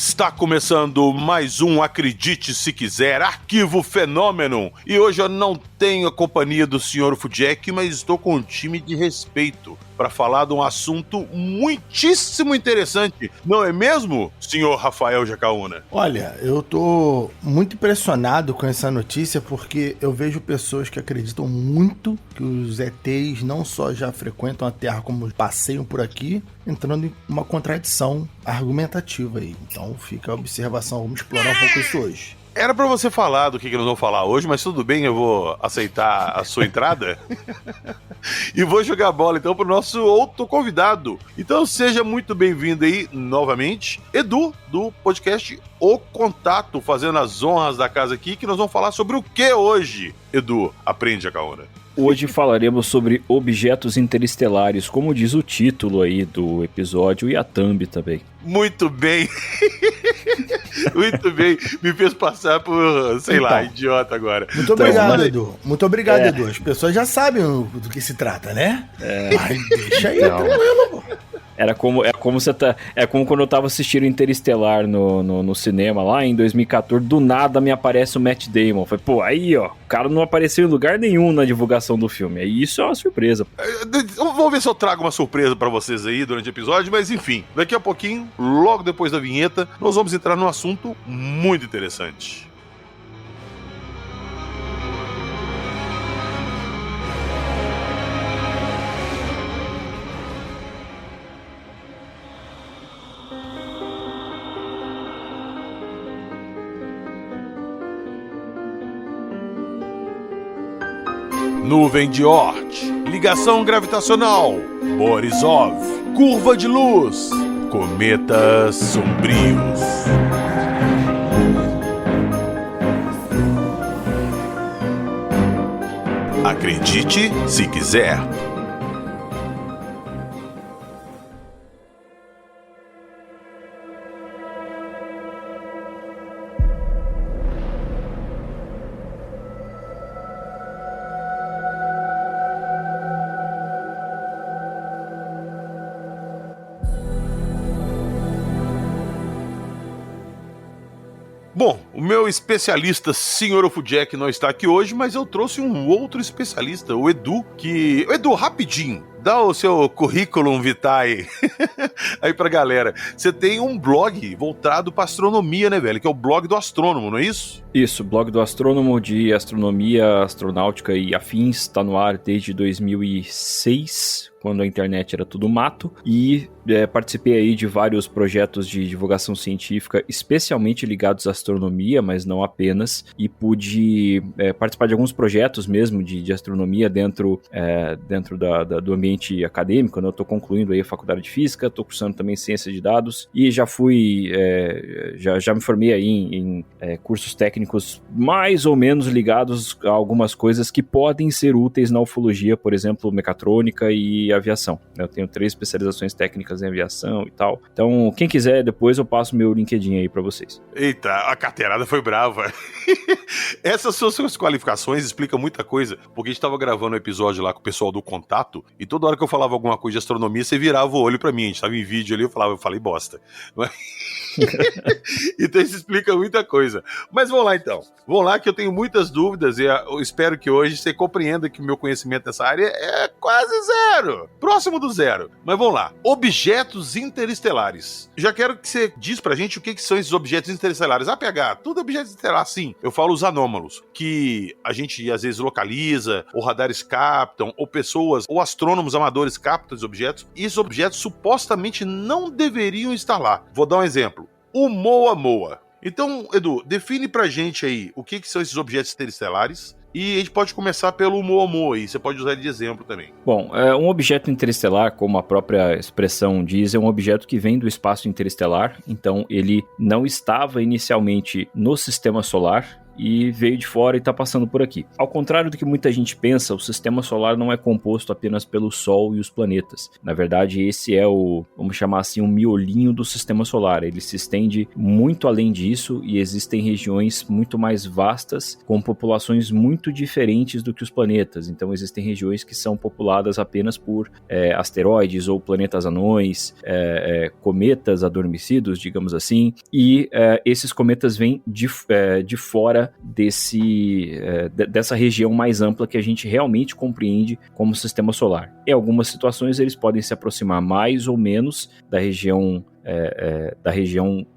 Está começando mais um Acredite Se Quiser, Arquivo Fenômeno. E hoje eu não tenho a companhia do Sr. Fujek, mas estou com um time de respeito para falar de um assunto muitíssimo interessante. Não é mesmo, Sr. Rafael Jacaúna? Olha, eu tô muito impressionado com essa notícia porque eu vejo pessoas que acreditam muito que os ETs não só já frequentam a Terra como passeiam por aqui, entrando em uma contradição argumentativa aí. Então fica a observação, vamos explorar um pouco isso hoje. Era pra você falar do que nós vamos falar hoje, mas tudo bem, eu vou aceitar a sua entrada. E vou jogar a bola então pro nosso outro convidado. Então seja muito bem-vindo aí novamente, Edu, do podcast O Contato, fazendo as honras da casa aqui, que nós vamos falar sobre o que hoje? Edu, aprende a Jacaúna. Hoje falaremos sobre objetos interestelares, como diz o título aí do episódio e a thumb também. Muito bem. Muito bem. Me fez passar por, sei lá, idiota agora. Muito obrigado, Edu. Muito obrigado, Edu. As pessoas já sabem do que se trata, né? Mas deixa aí, tranquilo, pô. É como quando eu tava assistindo Interestelar no cinema lá em 2014, do nada me aparece o Matt Damon. Falei, pô, aí ó, o cara não apareceu em lugar nenhum na divulgação do filme. Aí isso é uma surpresa. Vamos ver se eu trago uma surpresa pra vocês aí durante o episódio, mas enfim, daqui a pouquinho, logo depois da vinheta, nós vamos entrar num assunto muito interessante. Nuvem de Oort, ligação gravitacional, Borisov, curva de luz, cometas sombrios. Acredite se quiser. Bom, o meu especialista, Sr. Fujek, não está aqui hoje, mas eu trouxe um outro especialista, o Edu, que... Edu, rapidinho, dá o seu currículum vitae aí pra galera. Você tem um blog voltado pra astronomia, né, velho? Que é o blog do astrônomo, não é isso? Isso, blog do astrônomo de astronomia, astronáutica e afins, tá no ar desde 2006, quando a internet era tudo mato, e participei aí de vários projetos de divulgação científica, especialmente ligados à astronomia, mas não apenas, e pude participar de alguns projetos mesmo de astronomia dentro do ambiente acadêmico, né? Eu estou concluindo aí a faculdade de física, estou cursando também ciência de dados, e já me formei aí em cursos técnicos mais ou menos ligados a algumas coisas que podem ser úteis na ufologia, por exemplo, mecatrônica e aviação. Eu tenho 3 especializações técnicas em aviação e tal. Então, quem quiser, depois eu passo meu LinkedIn aí pra vocês. Eita, a carteirada foi brava. Essas suas qualificações explicam muita coisa, porque a gente tava gravando um episódio lá com o pessoal do Contato, e toda hora que eu falava alguma coisa de astronomia, você virava o olho pra mim. A gente tava em vídeo ali, eu falei bosta. Então isso explica muita coisa. Mas vamos lá então. Vamos lá que eu tenho muitas dúvidas e eu espero que hoje você compreenda que o meu conhecimento nessa área é quase zero. Próximo do zero. Mas vamos lá. Objetos interestelares. Já quero que você diz pra gente o que são esses objetos interestelares. PH, tudo é objeto interestelar, sim. Eu falo os anômalos, que a gente às vezes localiza, ou radares captam, ou pessoas, ou astrônomos amadores captam esses objetos. E esses objetos supostamente não deveriam estar lá. Vou dar um exemplo. O Moa-Moa. Então, Edu, define pra gente aí o que são esses objetos interestelares. E a gente pode começar pelo Moa-Moa aí, você pode usar ele de exemplo também. Bom, um objeto interestelar, como a própria expressão diz, é um objeto que vem do espaço interestelar, então ele não estava inicialmente no sistema solar, e veio de fora e está passando por aqui. Ao contrário do que muita gente pensa, o sistema solar não é composto apenas pelo Sol e os planetas. Na verdade, esse é vamos chamar assim, um miolinho do sistema solar. Ele se estende muito além disso e existem regiões muito mais vastas, com populações muito diferentes do que os planetas. Então, existem regiões que são populadas apenas por asteroides ou planetas anões, cometas adormecidos, digamos assim, e esses cometas vêm de fora dessa região mais ampla que a gente realmente compreende como sistema solar. Em algumas situações eles podem se aproximar mais ou menos da região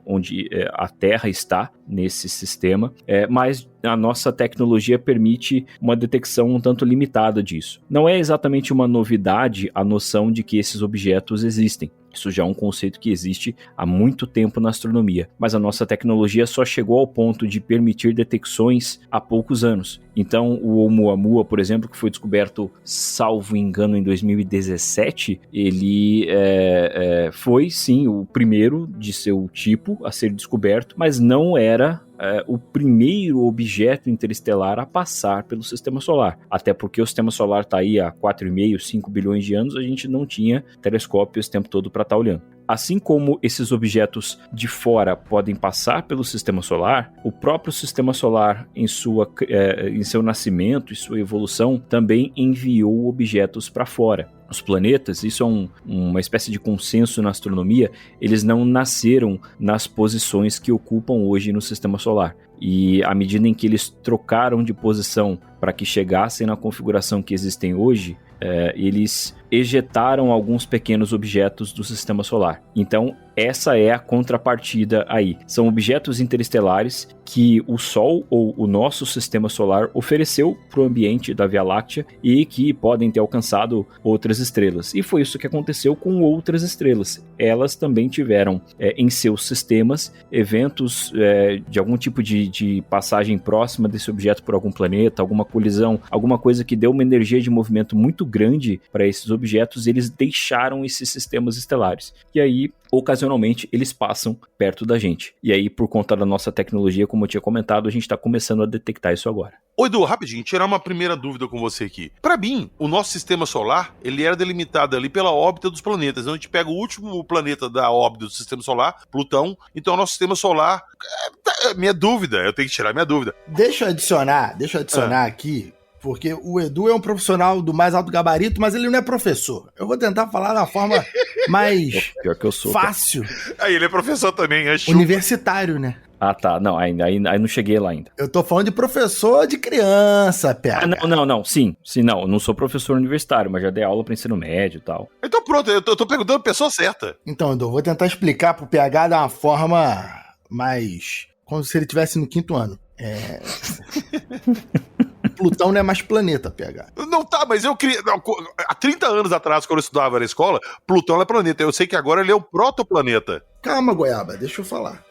onde a Terra está nesse sistema, mas a nossa tecnologia permite uma detecção um tanto limitada disso. Não é exatamente uma novidade a noção de que esses objetos existem. Isso já é um conceito que existe há muito tempo na astronomia, mas a nossa tecnologia só chegou ao ponto de permitir detecções há poucos anos. Então, o Oumuamua, por exemplo, que foi descoberto, salvo engano, em 2017, ele foi, sim, o primeiro de seu tipo a ser descoberto, mas não era o primeiro objeto interestelar a passar pelo sistema solar. Até porque o sistema solar está aí há 4,5, 5 bilhões de anos, a gente não tinha telescópios o tempo todo para estar olhando. Assim como esses objetos de fora podem passar pelo sistema solar, o próprio sistema solar, em seu nascimento e sua evolução, também enviou objetos para fora. Os planetas, isso é uma espécie de consenso na astronomia, eles não nasceram nas posições que ocupam hoje no sistema solar. E à medida em que eles trocaram de posição para que chegassem na configuração que existem hoje, eles ejetaram alguns pequenos objetos do sistema solar. Então, essa é a contrapartida aí. São objetos interestelares que o Sol ou o nosso sistema solar ofereceu para o ambiente da Via Láctea e que podem ter alcançado outras estrelas. E foi isso que aconteceu com outras estrelas. Elas também tiveram em seus sistemas eventos de algum tipo de passagem próxima desse objeto por algum planeta, alguma colisão, alguma coisa que deu uma energia de movimento muito grande para esses objetos, eles deixaram esses sistemas estelares. E aí, ocasionalmente, eles passam perto da gente. E aí, por conta da nossa tecnologia, como eu tinha comentado, a gente está começando a detectar isso agora. Ô Edu, rapidinho, tirar uma primeira dúvida com você aqui. Para mim, o nosso sistema solar, ele era delimitado ali pela órbita dos planetas. Então a gente pega o último planeta da órbita do sistema solar, Plutão. Então o nosso sistema solar, minha dúvida, eu tenho que tirar minha dúvida. Deixa eu adicionar aqui, porque o Edu é um profissional do mais alto gabarito, mas ele não é professor. Eu vou tentar falar da forma mais Pior que eu sou, fácil. Aí ele é professor também, é chupa. Universitário, né? Ah, tá. Não, aí não cheguei lá ainda. Eu tô falando de professor de criança, PH. Não. Sim, não. Eu não sou professor universitário, mas já dei aula para ensino médio e tal. Então pronto, eu tô perguntando a pessoa certa. Então, Edu, vou tentar explicar pro PH de uma forma mais... como se ele estivesse no 5º ano. Plutão não é mais planeta, PH. Não tá, mas eu queria... há 30 anos atrás, quando eu estudava na escola, Plutão é planeta. Eu sei que agora ele é um protoplaneta. Calma, Goiaba, deixa eu falar.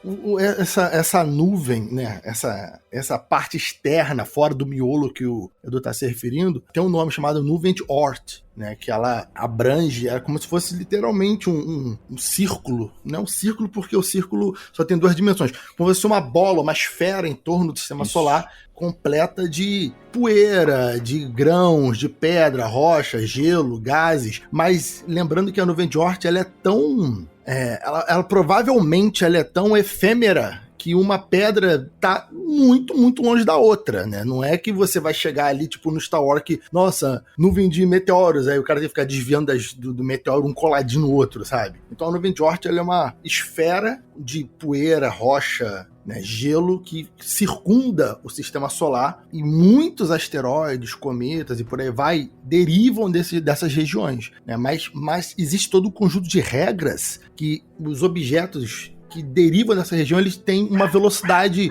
Essa nuvem, né? Essa parte externa, fora do miolo que o Edu tá se referindo, tem um nome chamado nuvem de Oort, né? Que ela abrange, é como se fosse literalmente um círculo. Não é um círculo porque o círculo só tem 2 dimensões. Como se fosse uma bola, uma esfera em torno do sistema solar, completa de poeira, de grãos, de pedra, rocha, gelo, gases. Mas lembrando que a nuvem de Oort, ela é tão... ela provavelmente ela é tão efêmera que uma pedra tá muito, muito longe da outra, né? Não é que você vai chegar ali, tipo, no Star Wars que, nossa, nuvem de meteoros, aí o cara tem que ficar desviando do meteoro um coladinho no outro, sabe? Então a nuvem de Oort, ela é uma esfera de poeira, rocha, né, gelo que circunda o sistema solar e muitos asteroides, cometas e por aí vai derivam dessas regiões, né? Mas existe todo um conjunto de regras que os objetos que derivam dessa região, eles têm uma velocidade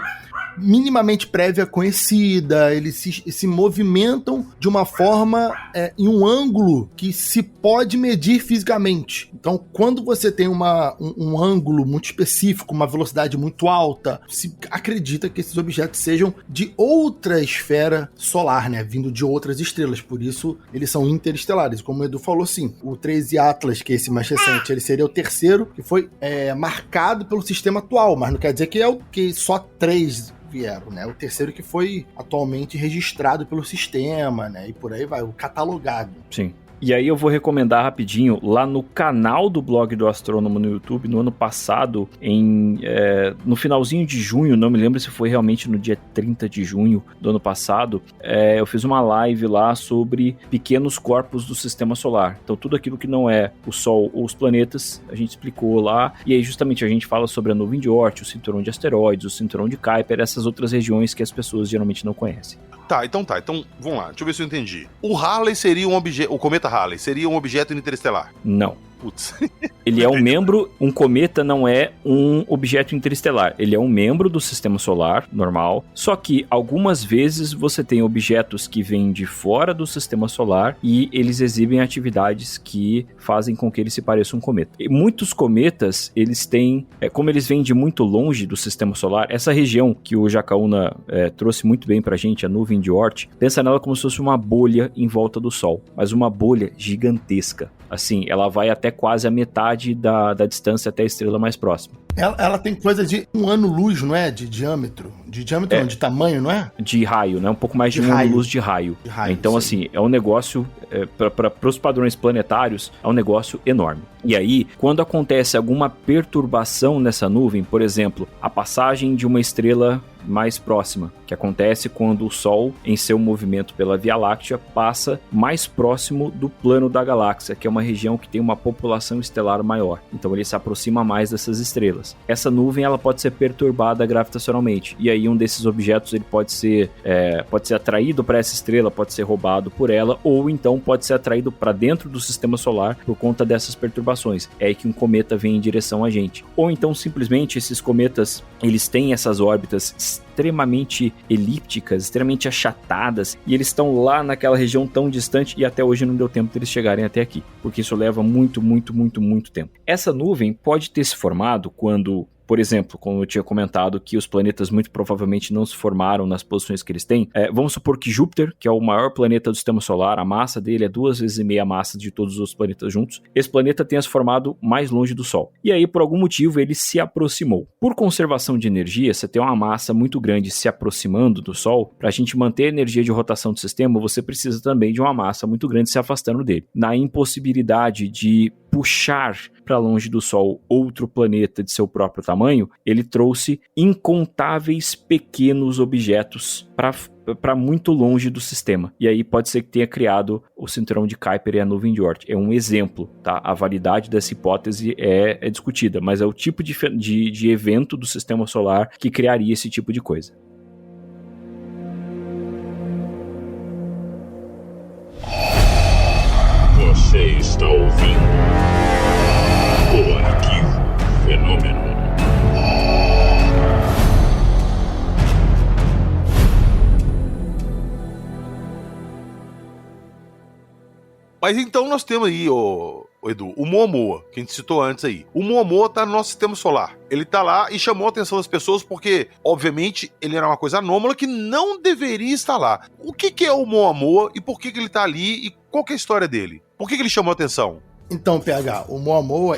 minimamente prévia conhecida, eles se movimentam de uma forma em um ângulo que se pode medir fisicamente. Então, quando você tem um ângulo muito específico, uma velocidade muito alta, se acredita que esses objetos sejam de outra esfera solar, né, vindo de outras estrelas, por isso eles são interestelares. Como o Edu falou, sim, o 13 Atlas, que é esse mais recente, ele seria o terceiro, que foi marcado pelo sistema atual, mas não quer dizer que só 3 vieram, né? O terceiro que foi atualmente registrado pelo sistema, né? E por aí vai, o catalogado. Sim. E aí eu vou recomendar rapidinho, lá no canal do blog do Astrônomo no YouTube, no ano passado, no finalzinho de junho, não me lembro se foi realmente no dia 30 de junho do ano passado, eu fiz uma live lá sobre pequenos corpos do Sistema Solar. Então tudo aquilo que não é o Sol ou os planetas, a gente explicou lá, e aí justamente a gente fala sobre a nuvem de Oort, o cinturão de asteroides, o cinturão de Kuiper, essas outras regiões que as pessoas geralmente não conhecem. Então, vamos lá, deixa eu ver se eu entendi. O Halley seria um objeto, o cometa Halley seria um objeto interestelar? Não. Putz. Ele é um membro, um cometa não é um objeto interestelar, ele é um membro do sistema solar, normal, só que algumas vezes você tem objetos que vêm de fora do sistema solar e eles exibem atividades que fazem com que ele se pareça um cometa. E muitos cometas, eles têm, como eles vêm de muito longe do sistema solar, essa região que o Jacaúna trouxe muito bem pra gente, a nuvem de Oort, pensa nela como se fosse uma bolha em volta do Sol, mas uma bolha gigantesca. Assim, ela vai até quase a metade da distância até a estrela mais próxima. Ela tem coisa de 1 ano-luz, não é? De diâmetro. De diâmetro não, de tamanho, não é? De raio, né? Um pouco mais de 1 ano-luz de raio. Então, assim, é um negócio, para os padrões planetários, é um negócio enorme. E aí, quando acontece alguma perturbação nessa nuvem, por exemplo, a passagem de uma estrela mais próxima, que acontece quando o Sol, em seu movimento pela Via Láctea, passa mais próximo do plano da galáxia, que é uma região que tem uma população estelar maior. Então ele se aproxima mais dessas estrelas. Essa nuvem ela pode ser perturbada gravitacionalmente, e aí um desses objetos ele pode ser atraído para essa estrela, pode ser roubado por ela, ou então pode ser atraído para dentro do sistema solar por conta dessas perturbações. É aí que um cometa vem em direção a gente. Ou então simplesmente esses cometas eles têm essas órbitas extremamente elípticas, extremamente achatadas, e eles estão lá naquela região tão distante e até hoje não deu tempo de eles chegarem até aqui, porque isso leva muito tempo. Essa nuvem pode ter se formado quando, por exemplo, como eu tinha comentado que os planetas muito provavelmente não se formaram nas posições que eles têm, vamos supor que Júpiter, que é o maior planeta do sistema solar, a massa dele é 2,5 vezes a massa de todos os planetas juntos, esse planeta tenha se formado mais longe do Sol. E aí, por algum motivo, ele se aproximou. Por conservação de energia, você tem uma massa muito grande se aproximando do Sol, para a gente manter a energia de rotação do sistema, você precisa também de uma massa muito grande se afastando dele. Na impossibilidade de puxar para longe do Sol outro planeta de seu próprio tamanho, ele trouxe incontáveis pequenos objetos para muito longe do sistema. E aí pode ser que tenha criado o cinturão de Kuiper e a nuvem de Oort. É um exemplo, tá? A validade dessa hipótese é discutida, mas é o tipo de evento do sistema solar que criaria esse tipo de coisa. Você está ouvindo o Arquivo Fenômeno. Mas então nós temos aí, Edu, o Momoa, que a gente citou antes aí. O Momoa tá no nosso sistema solar. Ele tá lá e chamou a atenção das pessoas porque, obviamente, ele era uma coisa anômala que não deveria estar lá. O que é o Momoa e por que ele tá ali e qual que é a história dele? Por que ele chamou a atenção? Então, PH, o Momoa,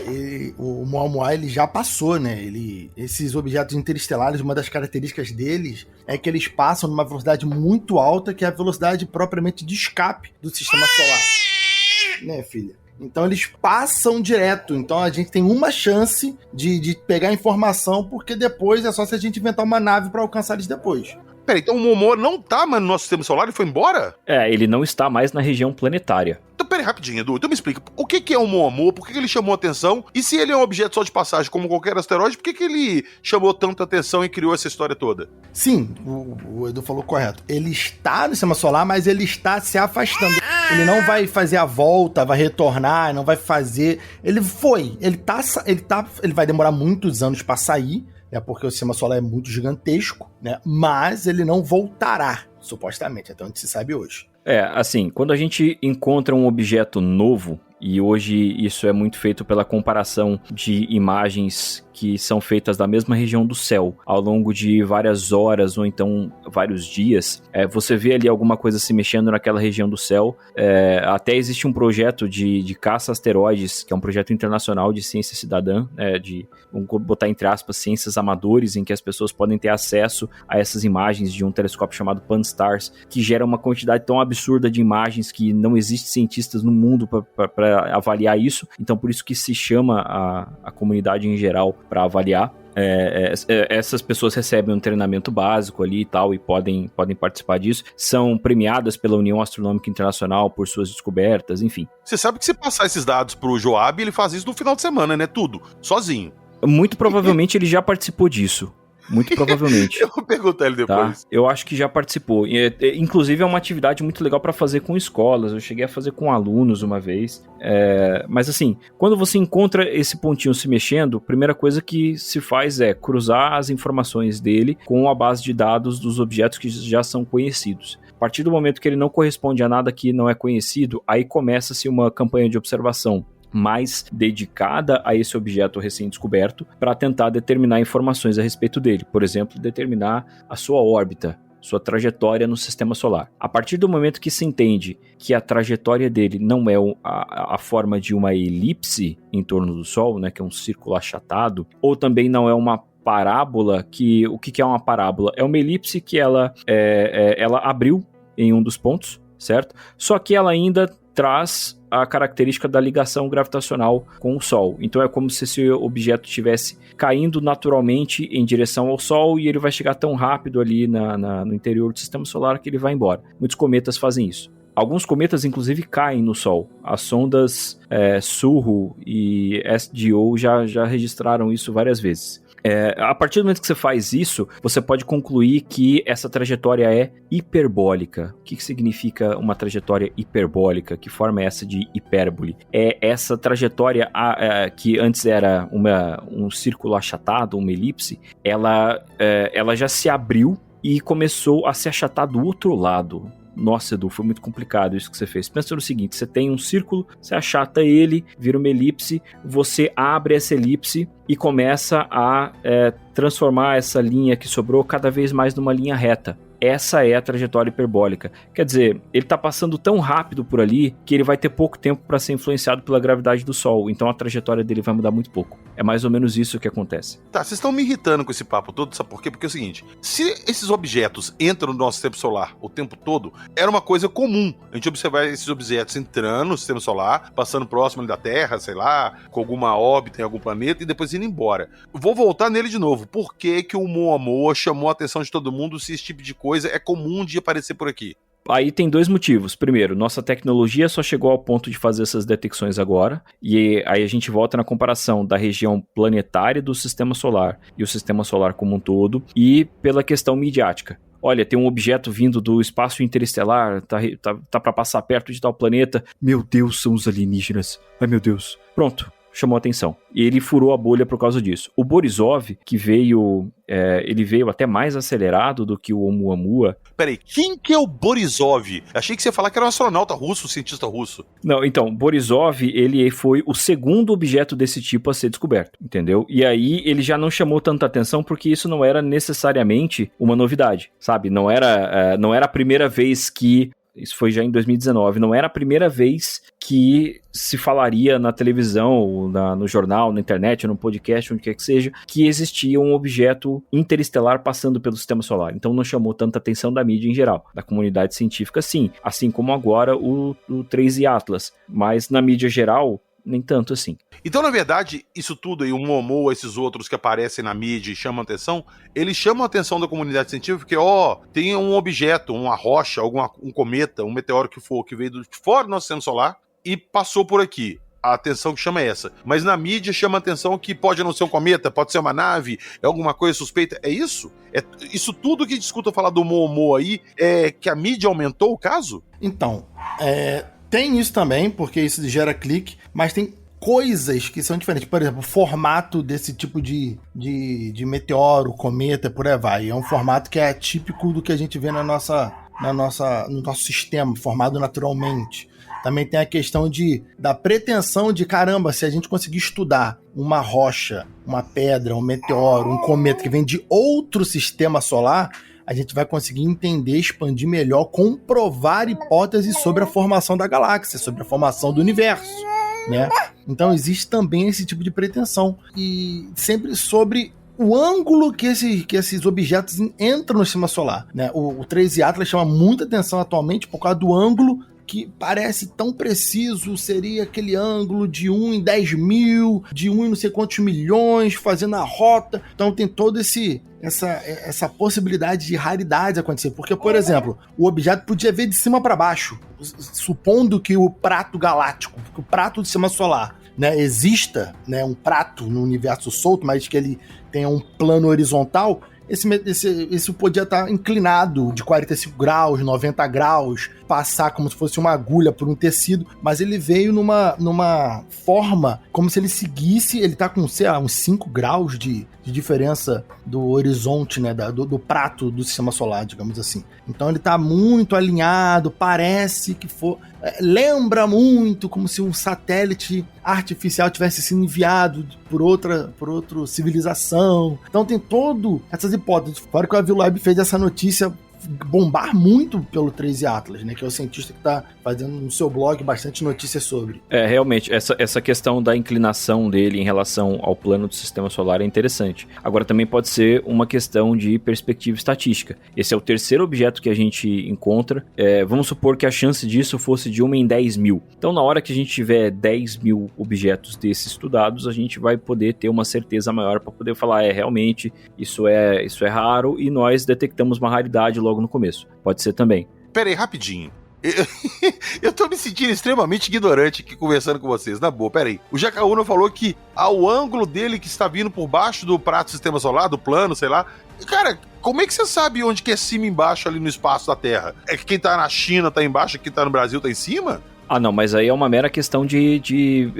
ele já passou, né? Esses objetos interestelares, uma das características deles é que eles passam numa velocidade muito alta, que é a velocidade propriamente de escape do sistema solar. Né, filha? Então eles passam direto. Então a gente tem uma chance de pegar informação, porque depois é só se a gente inventar uma nave para alcançar eles depois. Peraí, então o Momoa não tá mais no nosso sistema solar e foi embora? Ele não está mais na região planetária. Então, peraí, rapidinho, Edu. Então me explica, o que é o Momoa? Por que ele chamou atenção? E se ele é um objeto só de passagem, como qualquer asteroide, por que ele chamou tanta atenção e criou essa história toda? Sim, o Edu falou correto. Ele está no sistema solar, mas ele está se afastando. Ele não vai fazer a volta, vai retornar, não vai fazer... Ele vai demorar muitos anos para sair, né, porque o sistema solar é muito gigantesco, né, mas ele não voltará, supostamente, até onde se sabe hoje. Assim, quando a gente encontra um objeto novo, e hoje isso é muito feito pela comparação de imagens que são feitas da mesma região do céu, ao longo de várias horas ou então vários dias, você vê ali alguma coisa se mexendo naquela região do céu. Até existe um projeto de caça a asteroides, que é um projeto internacional de ciência cidadã, vamos botar entre aspas, ciências amadores, em que as pessoas podem ter acesso a essas imagens de um telescópio chamado Pan-STARRS, que gera uma quantidade tão absurda de imagens que não existe cientistas no mundo para avaliar isso. Então, por isso que se chama a comunidade em geral para avaliar. Essas pessoas recebem um treinamento básico ali e tal, e podem participar disso. São premiadas pela União Astronômica Internacional por suas descobertas, enfim. Você sabe que se passar esses dados pro Joab, ele faz isso no final de semana, né? Tudo, sozinho. Muito provavelmente ele já participou disso. Muito provavelmente. Eu vou perguntar ele depois. Tá? Eu acho que já participou. Inclusive é uma atividade muito legal para fazer com escolas. Eu cheguei a fazer com alunos uma vez. Mas assim, quando você encontra esse pontinho se mexendo, a primeira coisa que se faz é cruzar as informações dele com a base de dados dos objetos que já são conhecidos. A partir do momento que ele não corresponde a nada que não é conhecido, aí começa-se uma campanha de observação mais dedicada a esse objeto recém-descoberto para tentar determinar informações a respeito dele. Por exemplo, determinar a sua órbita, sua trajetória no sistema solar. A partir do momento que se entende que a trajetória dele não é a forma de uma elipse em torno do Sol, né, que é um círculo achatado, ou também não é uma parábola, o que é uma parábola? É uma elipse que ela abriu em um dos pontos, certo? Só que ela ainda traz a característica da ligação gravitacional com o Sol. Então é como se esse objeto estivesse caindo naturalmente em direção ao Sol e ele vai chegar tão rápido ali no interior do sistema solar que ele vai embora. Muitos cometas fazem isso. Alguns cometas, inclusive, caem no Sol. As sondas SURU e SDO já registraram isso várias vezes. A partir do momento que você faz isso, você pode concluir que essa trajetória é hiperbólica. O que significa uma trajetória hiperbólica? Que forma é essa de hipérbole? É essa trajetória que antes era um círculo achatado, uma elipse, ela já se abriu e começou a se achatar do outro lado. Nossa, Edu, foi muito complicado isso que você fez. Pensa no seguinte, você tem um círculo, você achata ele, vira uma elipse, você abre essa elipse e começa a transformar essa linha que sobrou cada vez mais numa linha reta. Essa é a trajetória hiperbólica. Quer dizer, ele está passando tão rápido por ali que ele vai ter pouco tempo para ser influenciado pela gravidade do Sol. Então a trajetória dele vai mudar muito pouco. É mais ou menos isso que acontece. Tá, vocês estão me irritando com esse papo todo, sabe por quê? Porque é o seguinte, se esses objetos entram no nosso sistema solar o tempo todo, era uma coisa comum. A gente observar esses objetos entrando no sistema solar, passando próximo da Terra, sei lá, com alguma órbita em algum planeta e depois indo embora. Vou voltar nele de novo. Por que o Oumuamua chamou a atenção de todo mundo se esse tipo de coisa é comum de aparecer por aqui? Aí tem dois motivos. Primeiro, nossa tecnologia só chegou ao ponto de fazer essas detecções agora, e aí a gente volta na comparação da região planetária do sistema solar e o sistema solar como um todo, e pela questão midiática. Olha, tem um objeto vindo do espaço interestelar, tá para passar perto de tal planeta. Meu Deus, são os alienígenas. Ai, meu Deus. Pronto. Chamou atenção. E ele furou a bolha por causa disso. O Borisov, que veio... ele veio até mais acelerado do que o Oumuamua. Peraí, quem que é o Borisov? Achei que você ia falar que era um astronauta russo, um cientista russo. Não, então, Borisov, ele foi o segundo objeto desse tipo a ser descoberto, entendeu? E aí ele já não chamou tanta atenção porque isso não era necessariamente uma novidade, sabe? Não era a primeira vez que... Isso foi já em 2019, não era a primeira vez que se falaria na televisão, no jornal, na internet, no podcast, onde quer que seja, que existia um objeto interestelar passando pelo sistema solar. Então não chamou tanta atenção da mídia em geral. Da comunidade científica, sim. Assim como agora o 3i Atlas. Mas na mídia geral... nem tanto assim. Então, na verdade, isso tudo aí, o Oumuamua, esses outros que aparecem na mídia e chamam atenção, eles chamam a atenção da comunidade científica porque, tem um objeto, uma rocha, um cometa, um meteoro que veio de fora do nosso sistema solar e passou por aqui. A atenção que chama é essa. Mas na mídia chama a atenção que pode não ser um cometa, pode ser uma nave, é alguma coisa suspeita. É isso? É isso tudo que discuta falar do Oumuamua aí, é que a mídia aumentou o caso? Então, tem isso também, porque isso gera clique, mas tem coisas que são diferentes. Por exemplo, o formato desse tipo de meteoro, cometa, por aí vai. É um formato que é típico do que a gente vê no nosso sistema, formado naturalmente. Também tem a questão da pretensão de, caramba, se a gente conseguir estudar uma rocha, uma pedra, um meteoro, um cometa que vem de outro sistema solar, a gente vai conseguir entender, expandir melhor, comprovar hipóteses sobre a formação da galáxia, sobre a formação do universo, né? Então existe também esse tipo de pretensão. E sempre sobre o ângulo que esses objetos entram no sistema solar, né? O 13 Atlas chama muita atenção atualmente por causa do ângulo que parece tão preciso, seria aquele ângulo de 1 em 10 mil, de 1 em não sei quantos milhões, fazendo a rota. Então tem todo essa possibilidade de raridade acontecer. Porque, por exemplo, o objeto podia ver de cima para baixo, supondo que o prato galáctico, que o prato do sistema solar, né, exista, né, um prato no universo solto, mas que ele tenha um plano horizontal. Esse podia estar inclinado de 45 graus, 90 graus, passar como se fosse uma agulha por um tecido, mas ele veio numa forma como se ele seguisse, ele tá com, sei lá, uns 5 graus de diferença do horizonte, né, do prato do sistema solar, digamos assim. Então ele tá muito alinhado, parece que lembra muito como se um satélite artificial tivesse sido enviado por outra civilização. Então tem todo essas hipóteses. Fora que o Avilab fez essa notícia bombar muito pelo 13 Atlas, né? Que é o cientista que está fazendo no seu blog bastante notícias sobre. Realmente, essa questão da inclinação dele em relação ao plano do sistema solar é interessante. Agora, também pode ser uma questão de perspectiva estatística. Esse é o terceiro objeto que a gente encontra. Vamos supor que a chance disso fosse de 1 em 10 mil. Então, na hora que a gente tiver 10 mil objetos desses estudados, a gente vai poder ter uma certeza maior para poder falar, realmente, isso é raro, e nós detectamos uma raridade logo no começo. Pode ser também. Pera aí, rapidinho. Eu tô me sentindo extremamente ignorante aqui conversando com vocês. Na boa, pera aí. O Jacaúna falou que ao ângulo dele que está vindo por baixo do prato do sistema solar, do plano, sei lá. Cara, como é que você sabe onde que é cima e embaixo ali no espaço da Terra? É que quem tá na China tá embaixo, quem tá no Brasil tá em cima? Ah, não, mas aí é uma mera questão de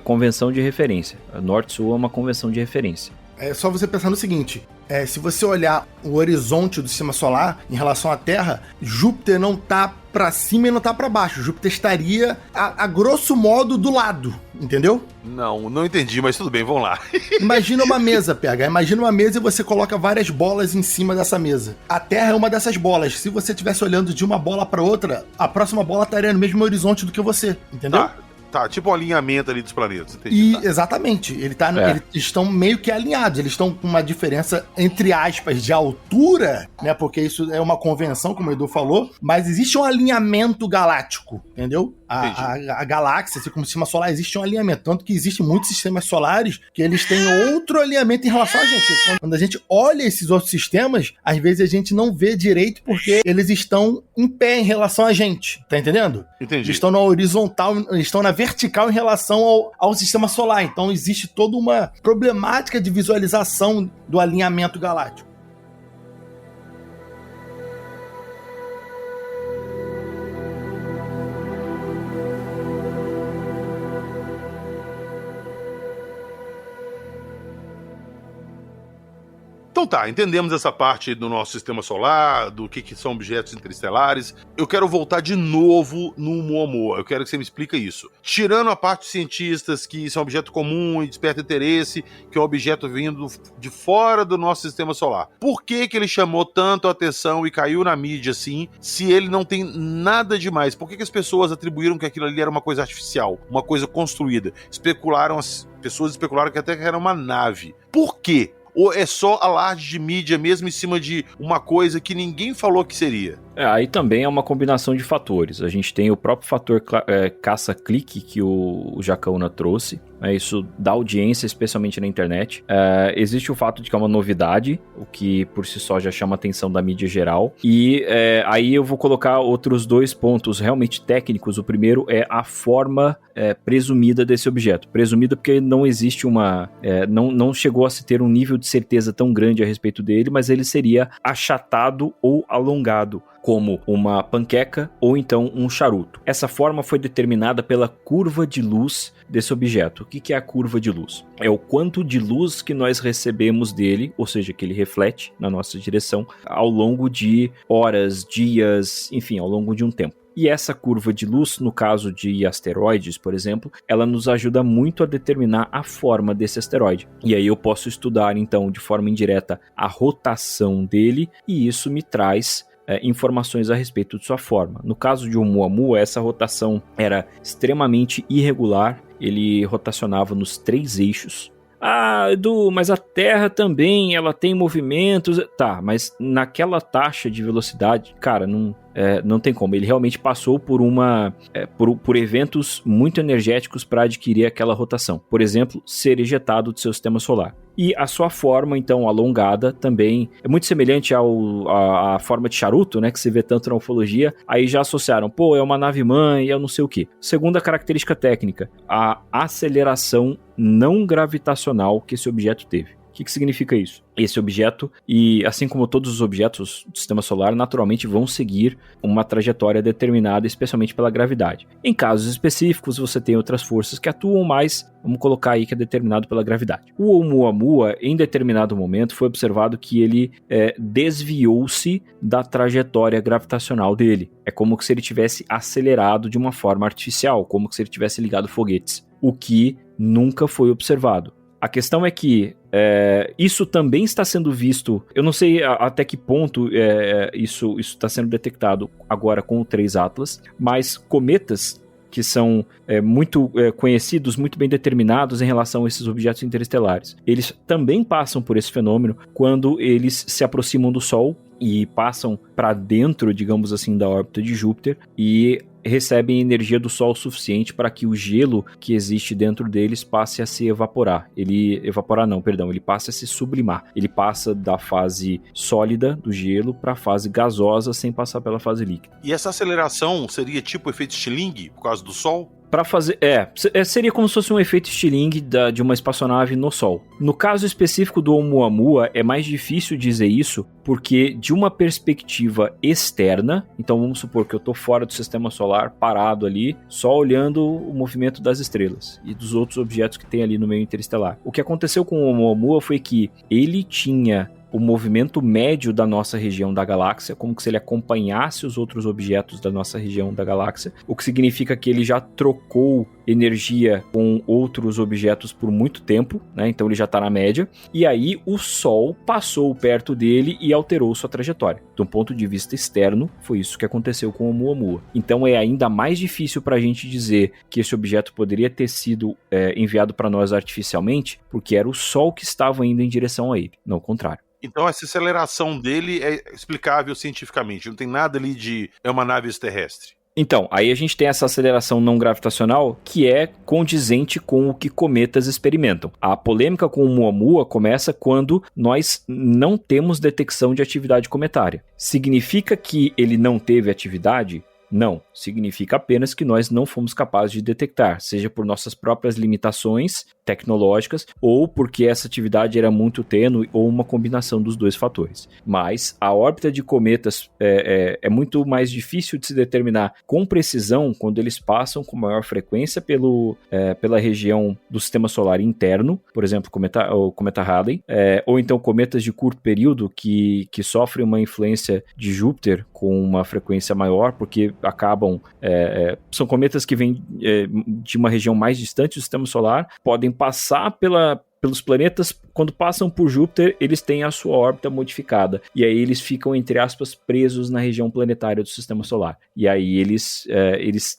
convenção de referência. Norte-Sul é uma convenção de referência. É só você pensar no seguinte, se você olhar o horizonte do sistema solar em relação à Terra, Júpiter não tá para cima e não tá para baixo. Júpiter estaria, a grosso modo, do lado, entendeu? Não entendi, mas tudo bem, vamos lá. Imagina uma mesa, PH. Imagina uma mesa e você coloca várias bolas em cima dessa mesa. A Terra é uma dessas bolas. Se você estivesse olhando de uma bola para outra, a próxima bola estaria no mesmo horizonte do que você, entendeu? Tá, tipo um alinhamento ali dos planetas, entendi. Exatamente, eles estão meio que alinhados, eles estão com uma diferença, entre aspas, de altura, né, porque isso é uma convenção, como o Edu falou, mas existe um alinhamento galáctico, entendeu? A galáxia, assim como o sistema solar, existe um alinhamento, tanto que existem muitos sistemas solares que eles têm outro alinhamento em relação a gente. Quando a gente olha esses outros sistemas, às vezes a gente não vê direito porque eles estão em pé em relação a gente, tá entendendo? Entendi. Eles estão na horizontal, eles estão na vertical em relação ao sistema solar, então existe toda uma problemática de visualização do alinhamento galáctico. Então tá, entendemos essa parte do nosso sistema solar, do que são objetos interestelares. Eu quero voltar de novo no Oumuamua. Eu quero que você me explique isso. Tirando a parte de cientistas, que isso é um objeto comum e desperta interesse, que é um objeto vindo de fora do nosso sistema solar. Por que ele chamou tanto a atenção e caiu na mídia assim, se ele não tem nada demais? Por que as pessoas atribuíram que aquilo ali era uma coisa artificial, uma coisa construída? As pessoas especularam que até era uma nave. Por quê? Ou é só alarde de mídia mesmo em cima de uma coisa que ninguém falou que seria? Aí também é uma combinação de fatores. A gente tem o próprio fator caça-clique que o Jacaúna trouxe. Isso dá audiência, especialmente na internet. Existe o fato de que é uma novidade, o que por si só já chama a atenção da mídia geral. E aí eu vou colocar outros dois pontos realmente técnicos. O primeiro é a forma presumida desse objeto. Presumida porque não existe não chegou a se ter um nível de certeza tão grande a respeito dele, mas ele seria achatado ou alongado, como uma panqueca ou então um charuto. Essa forma foi determinada pela curva de luz desse objeto. O que é a curva de luz? É o quanto de luz que nós recebemos dele, ou seja, que ele reflete na nossa direção, ao longo de horas, dias, enfim, ao longo de um tempo. E essa curva de luz, no caso de asteroides, por exemplo, ela nos ajuda muito a determinar a forma desse asteroide. E aí eu posso estudar, então, de forma indireta, a rotação dele, e isso me traz informações a respeito de sua forma. No caso de Oumuamua, essa rotação era extremamente irregular, ele rotacionava nos 3 eixos. Ah, Edu, mas a Terra também, ela tem movimentos. Tá, mas naquela taxa de velocidade, cara, não tem como. Ele realmente passou por por eventos muito energéticos para adquirir aquela rotação. Por exemplo, ser ejetado do seu sistema solar. E a sua forma, então, alongada, também é muito semelhante à forma de charuto, né, que se vê tanto na ufologia. Aí já associaram, é uma nave-mãe, é não sei o quê. Segunda característica técnica, a aceleração não gravitacional que esse objeto teve. O que significa isso? Esse objeto, e assim como todos os objetos do sistema solar, naturalmente vão seguir uma trajetória determinada, especialmente pela gravidade. Em casos específicos, você tem outras forças que atuam, mas vamos colocar aí que é determinado pela gravidade. O Oumuamua, em determinado momento, foi observado que ele desviou-se da trajetória gravitacional dele. É como se ele tivesse acelerado de uma forma artificial, como se ele tivesse ligado foguetes, o que nunca foi observado. A questão é que isso também está sendo visto, eu não sei até que ponto isso está sendo detectado agora com o 3 Atlas, mas cometas que são muito conhecidos, muito bem determinados em relação a esses objetos interestelares, eles também passam por esse fenômeno quando eles se aproximam do Sol e passam para dentro, digamos assim, da órbita de Júpiter e recebem energia do Sol suficiente para que o gelo que existe dentro deles passe a se evaporar. Ele passe a se sublimar. Ele passa da fase sólida do gelo para a fase gasosa sem passar pela fase líquida. E essa aceleração seria tipo efeito Stirling por causa do Sol? Para fazer, seria como se fosse um efeito Stirling de uma espaçonave no Sol. No caso específico do Oumuamua, é mais difícil dizer isso, porque de uma perspectiva externa, então vamos supor que eu estou fora do sistema solar, parado ali, só olhando o movimento das estrelas e dos outros objetos que tem ali no meio interestelar. O que aconteceu com o Oumuamua foi que ele tinha o movimento médio da nossa região da galáxia, como se ele acompanhasse os outros objetos da nossa região da galáxia, o que significa que ele já trocou energia com outros objetos por muito tempo, né? Então ele já está na média, e aí o Sol passou perto dele e alterou sua trajetória. De um ponto de vista externo, foi isso que aconteceu com o Oumuamua. Então é ainda mais difícil para a gente dizer que esse objeto poderia ter sido enviado para nós artificialmente, porque era o Sol que estava indo em direção a ele, não o contrário. Então essa aceleração dele é explicável cientificamente, não tem nada ali de é uma nave extraterrestre. Então, aí a gente tem essa aceleração não gravitacional que é condizente com o que cometas experimentam. A polêmica com o Oumuamua começa quando nós não temos detecção de atividade cometária. Significa que ele não teve atividade? Não, significa apenas que nós não fomos capazes de detectar, seja por nossas próprias limitações tecnológicas ou porque essa atividade era muito tênue ou uma combinação dos dois fatores. Mas a órbita de cometas é muito mais difícil de se determinar com precisão quando eles passam com maior frequência pela região do sistema solar interno, por exemplo, o cometa Halley, ou então cometas de curto período que sofrem uma influência de Júpiter com uma frequência maior, porque são cometas que vêm de uma região mais distante do sistema solar, podem passar pelos planetas, quando passam por Júpiter, eles têm a sua órbita modificada, e aí eles ficam, entre aspas, presos na região planetária do sistema solar, e aí eles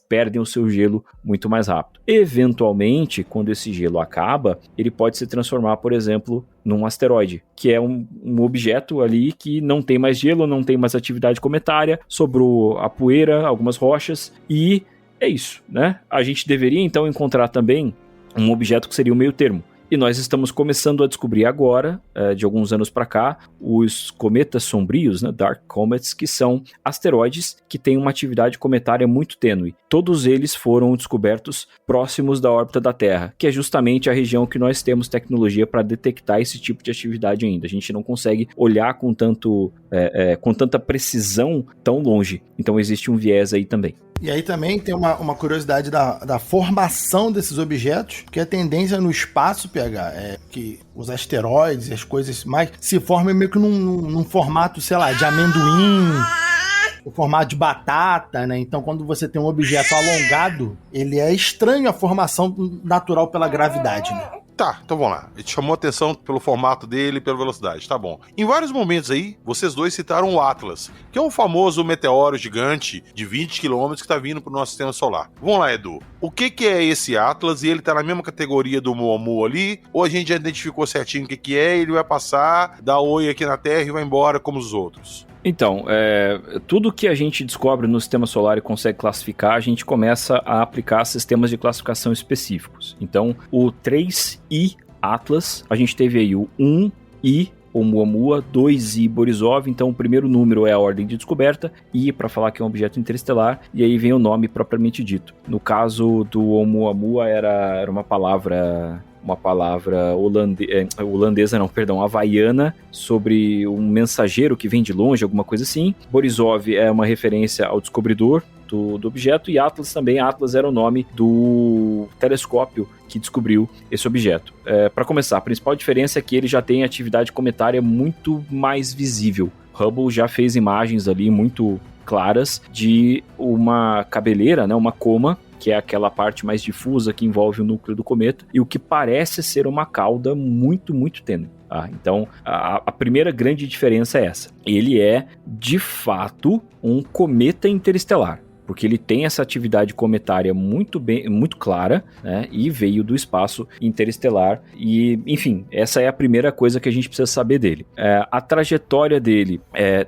perdem o seu gelo muito mais rápido. Eventualmente, quando esse gelo acaba, ele pode se transformar, por exemplo, num asteroide, que é um objeto ali que não tem mais gelo, não tem mais atividade cometária, sobrou a poeira, algumas rochas, e é isso, né? A gente deveria então encontrar também um objeto que seria o meio termo. E nós estamos começando a descobrir agora, de alguns anos para cá, os cometas sombrios, né, Dark Comets, que são asteroides que têm uma atividade cometária muito tênue. Todos eles foram descobertos próximos da órbita da Terra, que é justamente a região que nós temos tecnologia para detectar esse tipo de atividade ainda. A gente não consegue olhar com tanta precisão tão longe. Então existe um viés aí também. E aí também tem uma curiosidade da formação desses objetos, que a tendência no espaço, PH, é que os asteroides e as coisas mais se formem meio que num formato, sei lá, de amendoim. o formato de batata, né? Então, quando você tem um objeto alongado, ele é estranho a formação natural pela gravidade, né? Tá, então vamos lá. Ele chamou a atenção pelo formato dele e pela velocidade, tá bom. Em vários momentos aí, vocês dois citaram o Atlas, que é um famoso meteoro gigante de 20 km que tá vindo pro nosso sistema solar. Vamos lá, Edu. O que é esse Atlas? E ele tá na mesma categoria do Oumuamua ali? Ou a gente já identificou certinho o que é e ele vai passar, dar oi aqui na Terra e vai embora como os outros? Então, tudo que a gente descobre no sistema solar e consegue classificar, a gente começa a aplicar sistemas de classificação específicos. Então, o 3I Atlas, a gente teve aí o 1I Oumuamua, 2I Borisov, então o primeiro número é a ordem de descoberta, I para falar que é um objeto interestelar, e aí vem o nome propriamente dito. No caso do Oumuamua era uma palavra havaiana, sobre um mensageiro que vem de longe, alguma coisa assim. Borisov é uma referência ao descobridor do objeto, e Atlas também. Atlas era o nome do telescópio que descobriu esse objeto. Para começar, a principal diferença é que ele já tem atividade cometária muito mais visível. Hubble já fez imagens ali muito claras de uma cabeleira, né, uma coma, que é aquela parte mais difusa que envolve o núcleo do cometa, e o que parece ser uma cauda muito, muito tênue. Então, a primeira grande diferença é essa. Ele é, de fato, um cometa interestelar, porque ele tem essa atividade cometária muito clara, né, e veio do espaço interestelar, e, enfim, essa é a primeira coisa que a gente precisa saber dele. A trajetória dele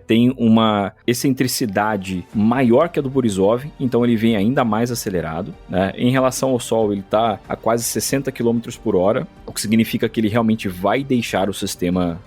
tem uma excentricidade maior que a do Borisov, então ele vem ainda mais acelerado, né? Em relação ao Sol, ele está a quase 60 km por hora, o que significa que ele realmente vai deixar o sistema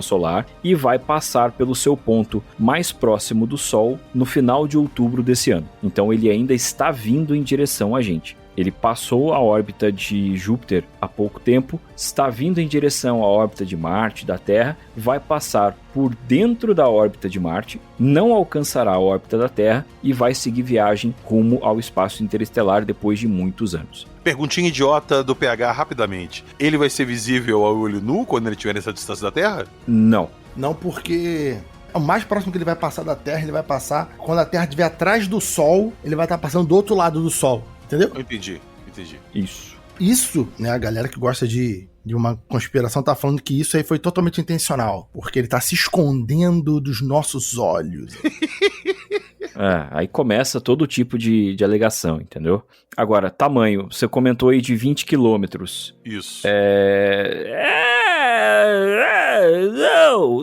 solar e vai passar pelo seu ponto mais próximo do Sol no final de outubro desse ano. Então ele ainda está vindo em direção a gente. Ele passou a órbita de Júpiter há pouco tempo, está vindo em direção à órbita de Marte, da Terra, vai passar por dentro da órbita de Marte, não alcançará a órbita da Terra e vai seguir viagem rumo ao espaço interestelar depois de muitos anos. Perguntinha idiota do PH rapidamente. Ele vai ser visível ao olho nu quando ele estiver nessa distância da Terra? Não. Não, porque o mais próximo que ele vai passar da Terra, ele vai passar quando a Terra estiver atrás do Sol, ele vai estar passando do outro lado do Sol. Entendeu? Eu entendi. Isso, né, a galera que gosta de uma conspiração tá falando que isso aí foi totalmente intencional, porque ele tá se escondendo dos nossos olhos. Aí começa todo tipo de alegação, entendeu? Agora, tamanho, você comentou aí de 20 quilômetros. Isso.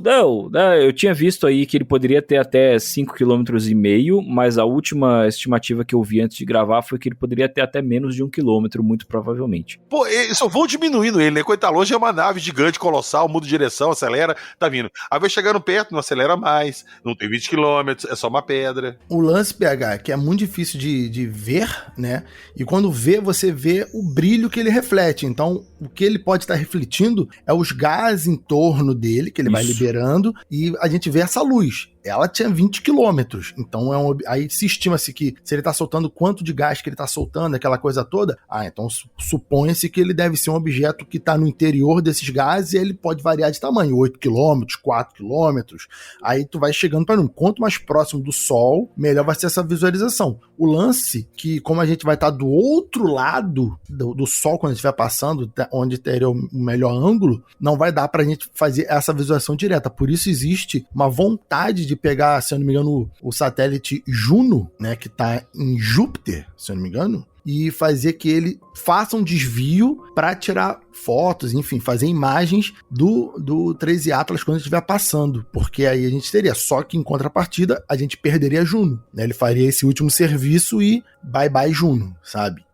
Não, eu tinha visto aí que ele poderia ter até 5,5 km, mas a última estimativa que eu vi antes de gravar foi que ele poderia ter até menos de 1 km, muito provavelmente. Pô, só vão diminuindo ele, né? Quando tá longe é uma nave gigante, colossal, muda de direção, acelera, tá vindo. Aí vai chegando perto, não acelera mais, não tem 20 km, é só uma pedra. O lance, PH, que é muito difícil de ver, né? E quando vê, você vê o brilho que ele reflete. Então, o que ele pode estar refletindo é os gases em torno dele, que ele vai liberando, e a gente vê essa luz. Ela tinha 20 quilômetros, então aí se estima-se que se ele tá soltando quanto de gás que ele tá soltando, aquela coisa toda, então supõe-se que ele deve ser um objeto que tá no interior desses gases e ele pode variar de tamanho, 8 quilômetros, 4 quilômetros, aí tu vai chegando para quanto mais próximo do Sol, melhor vai ser essa visualização. O lance que, como a gente vai estar do outro lado do Sol quando a gente estiver passando, onde teria o melhor ângulo, não vai dar pra gente fazer essa visualização direta, por isso existe uma vontade de pegar, se eu não me engano, o satélite Juno, né, que tá em Júpiter, se eu não me engano, e fazer que ele faça um desvio para tirar fotos, enfim, fazer imagens do 13 Atlas quando estiver passando, porque aí a gente teria, só que em contrapartida a gente perderia Juno, né? Ele faria esse último serviço e bye bye Juno, sabe?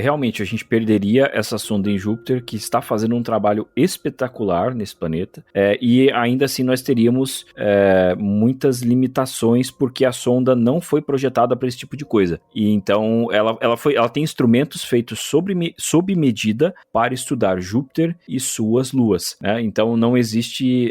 Realmente, a gente perderia essa sonda em Júpiter, que está fazendo um trabalho espetacular nesse planeta, e ainda assim nós teríamos muitas limitações, porque a sonda não foi projetada para esse tipo de coisa. E então ela tem instrumentos feitos sob medida para estudar Júpiter e suas luas, né? Então não existe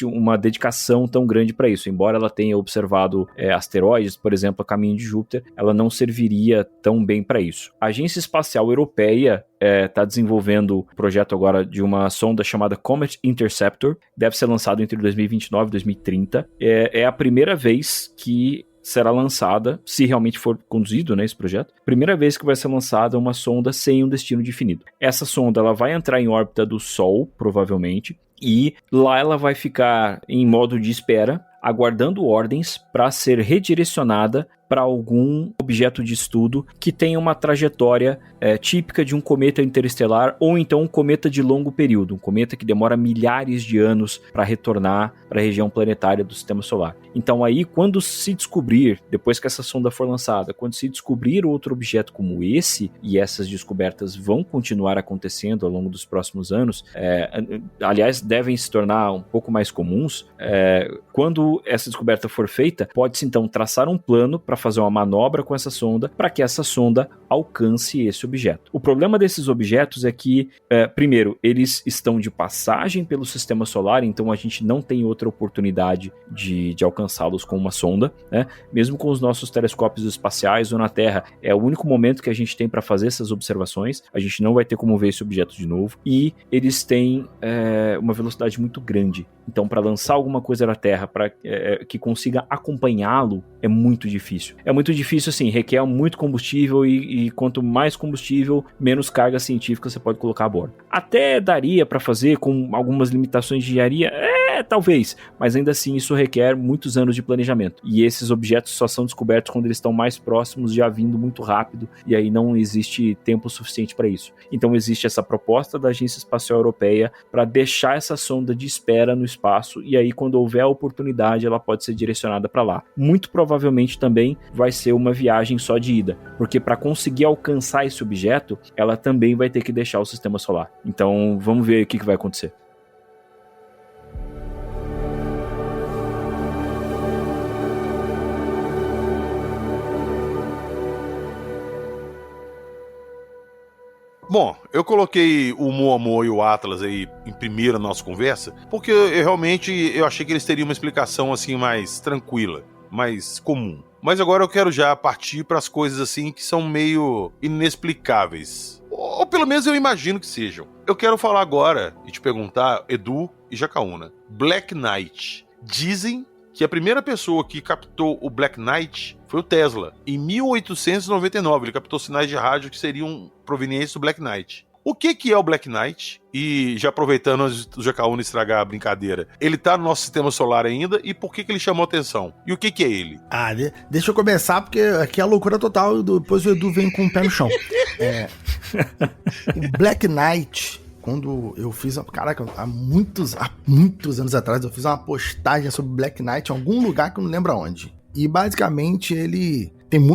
uma dedicação tão grande para isso. Embora ela tenha observado asteroides, por exemplo, a caminho de Júpiter, ela não serviria tão bem para isso. isso? A Agência Espacial Europeia está desenvolvendo o projeto agora de uma sonda chamada Comet Interceptor, deve ser lançado entre 2029 e 2030. É a primeira vez que será lançada, se realmente for conduzido, né, esse projeto, primeira vez que vai ser lançada uma sonda sem um destino definido. Essa sonda ela vai entrar em órbita do Sol, provavelmente, e lá ela vai ficar em modo de espera, aguardando ordens para ser redirecionada para algum objeto de estudo que tenha uma trajetória típica de um cometa interestelar ou então um cometa de longo período, um cometa que demora milhares de anos para retornar para a região planetária do Sistema Solar. Então aí, quando se descobrir, depois que essa sonda for lançada, quando se descobrir outro objeto como esse, e essas descobertas vão continuar acontecendo ao longo dos próximos anos, aliás, devem se tornar um pouco mais comuns, quando essa descoberta for feita, pode-se então traçar um plano para fazer uma manobra com essa sonda, para que essa sonda alcance esse objeto. O problema desses objetos é que, primeiro, eles estão de passagem pelo Sistema Solar, então a gente não tem outra oportunidade de alcançá-los com uma sonda, né? Mesmo com os nossos telescópios espaciais ou na Terra, é o único momento que a gente tem para fazer essas observações, a gente não vai ter como ver esse objeto de novo, e eles têm uma velocidade muito grande. Então, para lançar alguma coisa na Terra para que consiga acompanhá-lo, é muito difícil. É muito difícil, assim, requer muito combustível e quanto mais combustível, menos carga científica você pode colocar a bordo. Até daria para fazer com algumas limitações de engenharia, talvez, mas ainda assim isso requer muitos anos de planejamento. E esses objetos só são descobertos quando eles estão mais próximos, já vindo muito rápido, e aí não existe tempo suficiente para isso. Então existe essa proposta da Agência Espacial Europeia para deixar essa sonda de espera no espaço, e aí quando houver a oportunidade ela pode ser direcionada para lá. Muito provavelmente também vai ser uma viagem só de ida, porque para conseguir alcançar esse objeto, ela também vai ter que deixar o Sistema Solar. Então vamos ver o que vai acontecer. Bom, eu coloquei o Moamo e o Atlas aí em primeira na nossa conversa, porque eu achei que eles teriam uma explicação assim mais tranquila, mais comum. Mas agora eu quero já partir para as coisas assim que são meio inexplicáveis. Ou pelo menos eu imagino que sejam. Eu quero falar agora e te perguntar, Edu e Jacaúna, Black Knight. Dizem que a primeira pessoa que captou o Black Knight foi o Tesla. Em 1899, ele captou sinais de rádio que seriam provenientes do Black Knight. O que é o Black Knight? E já aproveitando antes do Jacaúna estragar a brincadeira, ele tá no nosso Sistema Solar ainda, e por que ele chamou atenção? E o que é ele? Deixa eu começar, porque aqui é a loucura total, depois o Edu vem com o pé no chão. O Black Knight, quando eu fiz, caraca, há muitos anos atrás, eu fiz uma postagem sobre Black Knight em algum lugar que eu não lembro aonde. E basicamente ele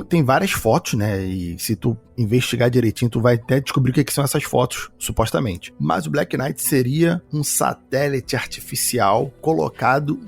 tem várias fotos, né? E se tu investigar direitinho, tu vai até descobrir o que são essas fotos, supostamente. Mas o Black Knight seria um satélite artificial colocado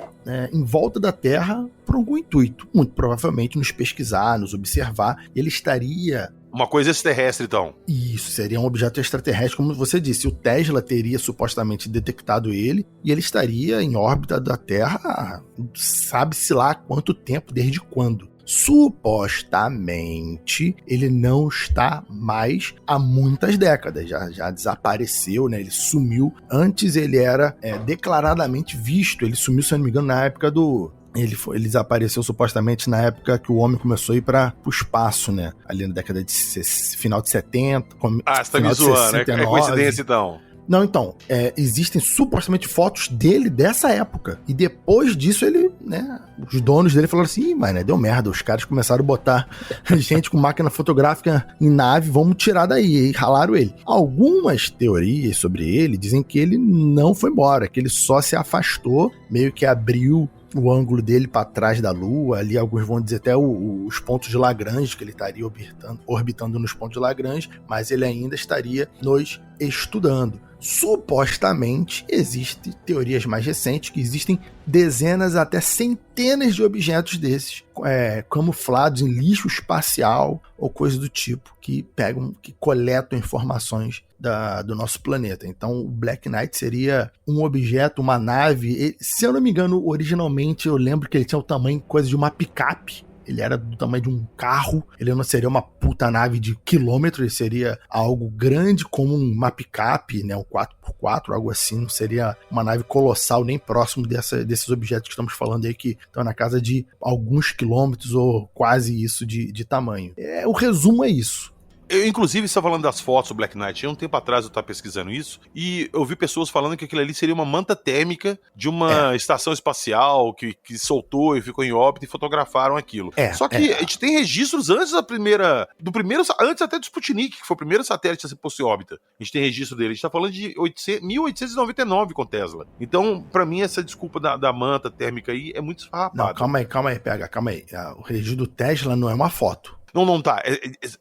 em volta da Terra por algum intuito. Muito provavelmente nos pesquisar, nos observar. Ele estaria... Uma coisa extraterrestre, então. Isso, seria um objeto extraterrestre, como você disse. O Tesla teria supostamente detectado ele, e ele estaria em órbita da Terra, sabe-se lá há quanto tempo, desde quando. Supostamente, ele não está mais há muitas décadas, já desapareceu, né? Ele sumiu. Antes ele era declaradamente visto, ele sumiu, se eu não me engano, na época do... Ele desapareceu supostamente na época que o homem começou a ir para o espaço, né? Ali na década de final de 70. Você tá me zoando, é coincidência então. Não, então, existem supostamente fotos dele dessa época. E depois disso ele, né, os donos dele falaram assim, mas deu merda, os caras começaram a botar gente com máquina fotográfica em nave, vamos tirar daí, e ralaram ele. Algumas teorias sobre ele dizem que ele não foi embora, que ele só se afastou, meio que abriu o ângulo dele para trás da Lua, ali alguns vão dizer até os pontos de Lagrange, que ele estaria orbitando nos pontos de Lagrange, mas ele ainda estaria nos estudando. Supostamente, existem teorias mais recentes que existem dezenas até centenas de objetos desses, camuflados em lixo espacial ou coisa do tipo, que coletam informações do nosso planeta. Então, o Black Knight seria um objeto, uma nave. Se eu não me engano, originalmente eu lembro que ele tinha o tamanho coisa de uma picape. ele era do tamanho de um carro, ele não seria uma puta nave de quilômetros, ele seria algo grande como uma picape, né, um 4x4, algo assim, não seria uma nave colossal nem próximo desses objetos que estamos falando aí, que estão na casa de alguns quilômetros ou quase isso de tamanho. O resumo é isso. Eu, inclusive, estava falando das fotos do Black Knight. Um tempo atrás eu estava pesquisando isso e eu vi pessoas falando que aquilo ali seria uma manta térmica de uma estação espacial que soltou e ficou em órbita e fotografaram aquilo. Só que a gente tem registros antes antes até do Sputnik, que foi o primeiro satélite a ser posto em órbita. A gente tem registro dele. A gente está falando de 1899 com Tesla. Então, para mim, essa desculpa da manta térmica aí é muito esfarrapada. Não, calma aí, PH, calma aí. O registro do Tesla não é uma foto. Não tá.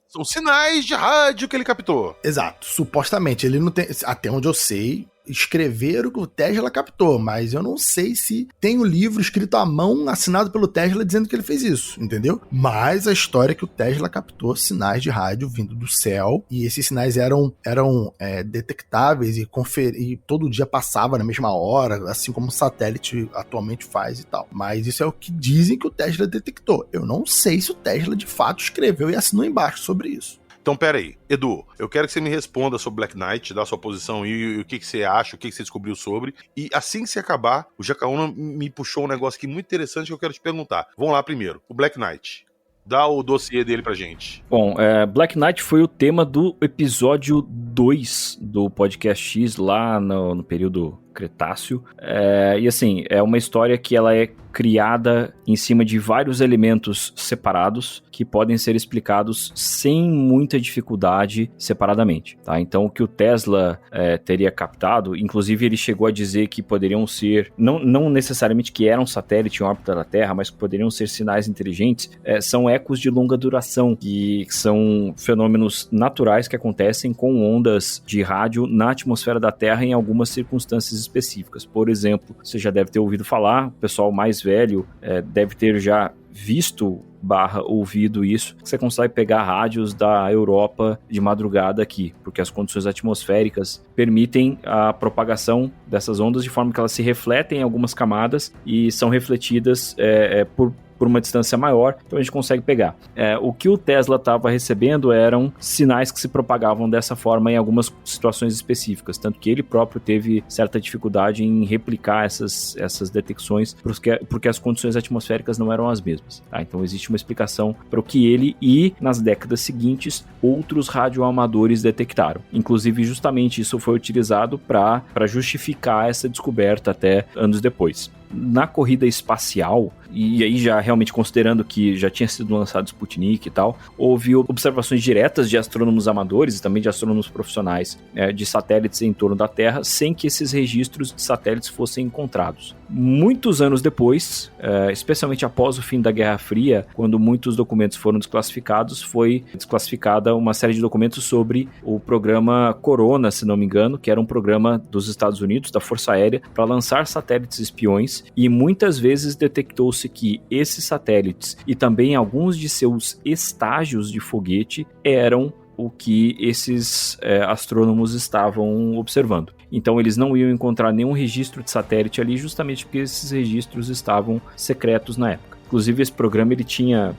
São sinais de rádio que ele captou. Exato. Supostamente, ele não tem... Até onde eu sei, escreveram que o Tesla captou, mas eu não sei se tem o livro escrito à mão, assinado pelo Tesla, dizendo que ele fez isso, entendeu? Mas a história é que o Tesla captou sinais de rádio vindo do céu, e esses sinais eram detectáveis e todo dia passava na mesma hora, assim como o satélite atualmente faz e tal. Mas isso é o que dizem que o Tesla detectou. Eu não sei se o Tesla de fato escreveu e assinou embaixo sobre isso. Então, pera aí. Edu, eu quero que você me responda sobre Black Knight, dá a sua posição e o que você acha, o que você descobriu sobre. E assim que você acabar, o Jacaúna me puxou um negócio aqui muito interessante que eu quero te perguntar. Vamos lá primeiro. O Black Knight. Dá o dossiê dele pra gente. Bom, Black Knight foi o tema do episódio 2 do Podcast X lá no período Cretáceo. E assim, é uma história que ela é criada em cima de vários elementos separados que podem ser explicados sem muita dificuldade separadamente, tá? Então, o que o Tesla teria captado, inclusive ele chegou a dizer que poderiam ser, não necessariamente que eram satélite em órbita da Terra, mas que poderiam ser sinais inteligentes, são ecos de longa duração, que são fenômenos naturais que acontecem com ondas de rádio na atmosfera da Terra em algumas circunstâncias específicas. Por exemplo, você já deve ter ouvido falar, o pessoal mais velho deve ter já visto / ouvido isso, você consegue pegar rádios da Europa de madrugada aqui, porque as condições atmosféricas permitem a propagação dessas ondas de forma que elas se refletem em algumas camadas e são refletidas por uma distância maior, então a gente consegue pegar. O que o Tesla estava recebendo eram sinais que se propagavam dessa forma em algumas situações específicas, tanto que ele próprio teve certa dificuldade em replicar essas detecções, porque as condições atmosféricas não eram as mesmas. Tá? Então existe uma explicação para o que ele e, nas décadas seguintes, outros radioamadores detectaram. Inclusive, justamente isso foi utilizado para justificar essa descoberta até anos depois. Na corrida espacial, e aí já realmente considerando que já tinha sido lançado Sputnik e tal, houve observações diretas de astrônomos amadores e também de astrônomos profissionais de satélites em torno da Terra, sem que esses registros de satélites fossem encontrados. Muitos anos depois, especialmente após o fim da Guerra Fria, quando muitos documentos foram desclassificados, foi desclassificada uma série de documentos sobre o programa Corona, se não me engano, que era um programa dos Estados Unidos, da Força Aérea, para lançar satélites espiões, e muitas vezes detectou-se que esses satélites e também alguns de seus estágios de foguete eram o que esses astrônomos estavam observando. Então eles não iam encontrar nenhum registro de satélite ali, justamente porque esses registros estavam secretos na época. Inclusive esse programa ele tinha...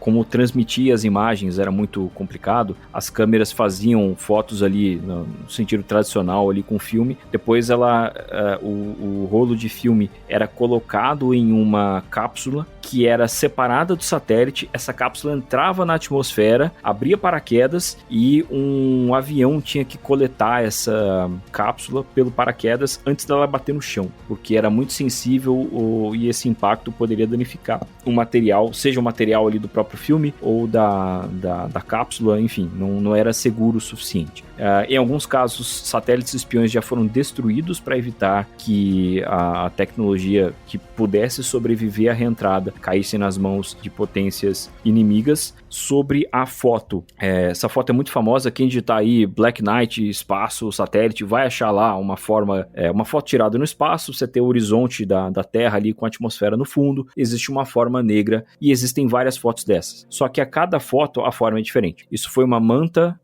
como transmitir as imagens era muito complicado, as câmeras faziam fotos ali no sentido tradicional ali com filme, depois o rolo de filme era colocado em uma cápsula que era separada do satélite, essa cápsula entrava na atmosfera, abria paraquedas e um avião tinha que coletar essa cápsula pelo paraquedas antes dela bater no chão, porque era muito sensível e esse impacto poderia danificar o material, seja o material ali do próprio filme ou da cápsula, enfim, não era seguro o suficiente. Em alguns casos, satélites espiões já foram destruídos para evitar que a tecnologia que pudesse sobreviver à reentrada caísse nas mãos de potências inimigas. Sobre a foto, essa foto é muito famosa, quem digitar aí Black Knight, espaço, satélite, vai achar lá uma foto tirada no espaço, você tem o horizonte da Terra ali com a atmosfera no fundo, existe uma forma negra e existem várias fotos fotos dessas. Só que a cada foto a forma é diferente. Isso foi uma manta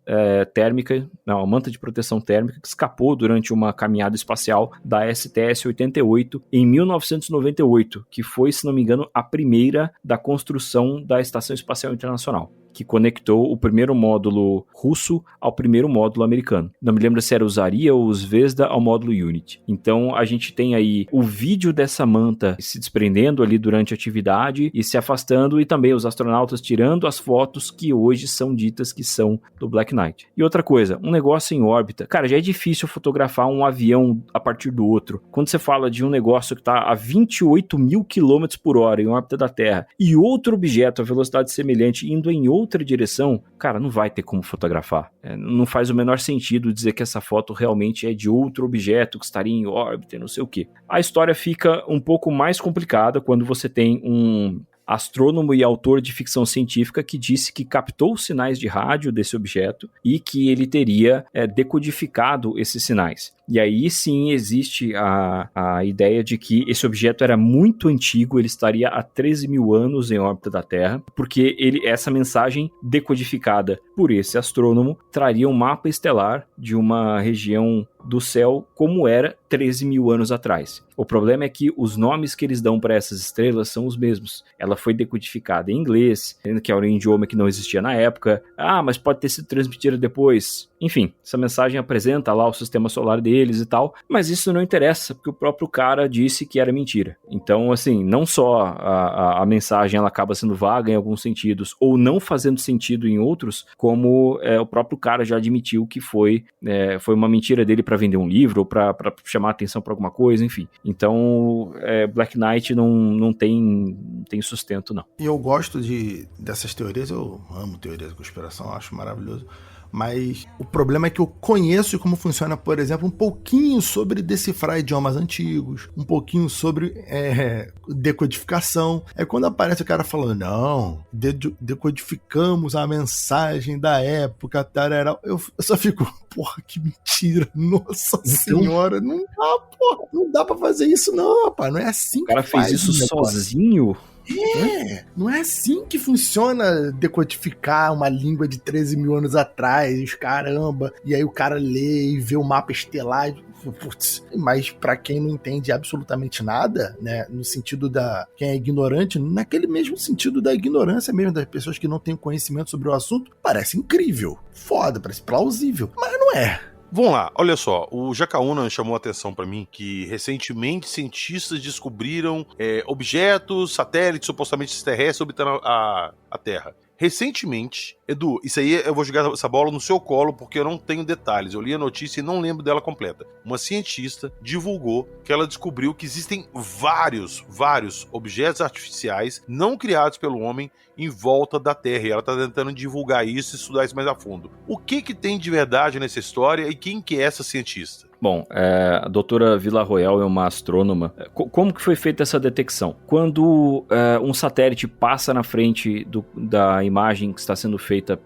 uma manta de proteção térmica que escapou durante uma caminhada espacial da STS-88 em 1998, que foi, se não me engano, a primeira da construção da Estação Espacial Internacional, que conectou o primeiro módulo russo ao primeiro módulo americano. Não me lembro se era o Zarya ou o Zvezda ao módulo Unity. Então a gente tem aí o vídeo dessa manta se desprendendo ali durante a atividade e se afastando, e também os astronautas tirando as fotos que hoje são ditas que são do Black Knight. E outra coisa, um negócio em órbita, cara, já é difícil fotografar um avião a partir do outro. Quando você fala de um negócio que está a 28 mil km por hora em órbita da Terra e outro objeto a velocidade semelhante indo em outra direção, cara, não vai ter como fotografar. Não faz o menor sentido dizer que essa foto realmente é de outro objeto que estaria em órbita e não sei o quê. A história fica um pouco mais complicada quando você tem um astrônomo e autor de ficção científica que disse que captou sinais de rádio desse objeto e que ele teria decodificado esses sinais. E aí sim existe a ideia de que esse objeto era muito antigo, ele estaria há 13 mil anos em órbita da Terra, porque essa mensagem decodificada por esse astrônomo traria um mapa estelar de uma região do céu como era 13 mil anos atrás. O problema é que os nomes que eles dão para essas estrelas são os mesmos. Ela foi decodificada em inglês, que era um idioma que não existia na época. Mas pode ter sido transmitida depois. Enfim, essa mensagem apresenta lá o sistema solar deles e tal, mas isso não interessa, porque o próprio cara disse que era mentira. Então, assim, não só a mensagem ela acaba sendo vaga em alguns sentidos, ou não fazendo sentido em outros, como o próprio cara já admitiu que foi uma mentira dele para vender um livro, ou para chamar atenção para alguma coisa, enfim. Então, Black Knight não tem sustento, não. E eu gosto dessas teorias, eu amo teorias da conspiração, acho maravilhoso. Mas o problema é que eu conheço como funciona, por exemplo, um pouquinho sobre decifrar idiomas antigos, um pouquinho sobre decodificação. É quando aparece o cara falando, não, decodificamos a mensagem da época, tarará. Eu só fico, porra, que mentira, nossa senhora, não dá, porra, não dá pra fazer isso não, rapaz, não é assim que faz. O cara fez isso sozinho? Não é assim que funciona decodificar uma língua de 13 mil anos atrás, caramba, e aí o cara lê e vê o mapa estelar, putz. Mas pra quem não entende absolutamente nada, né, no sentido quem é ignorante, naquele mesmo sentido da ignorância mesmo, das pessoas que não têm conhecimento sobre o assunto, parece incrível, foda, parece plausível, mas não é. Vamos lá, olha só, o Jacaúna chamou a atenção para mim que recentemente cientistas descobriram objetos, satélites supostamente terrestres orbitando a Terra. Recentemente, Edu, isso aí eu vou jogar essa bola no seu colo porque eu não tenho detalhes, eu li a notícia e não lembro dela completa. Uma cientista divulgou que ela descobriu que existem vários objetos artificiais não criados pelo homem em volta da Terra, e ela está tentando divulgar isso e estudar isso mais a fundo. O que tem de verdade nessa história e quem que é essa cientista? Bom, a doutora Villarroel é uma astrônoma. Como que foi feita essa detecção? Quando um satélite passa na frente da imagem que está sendo feita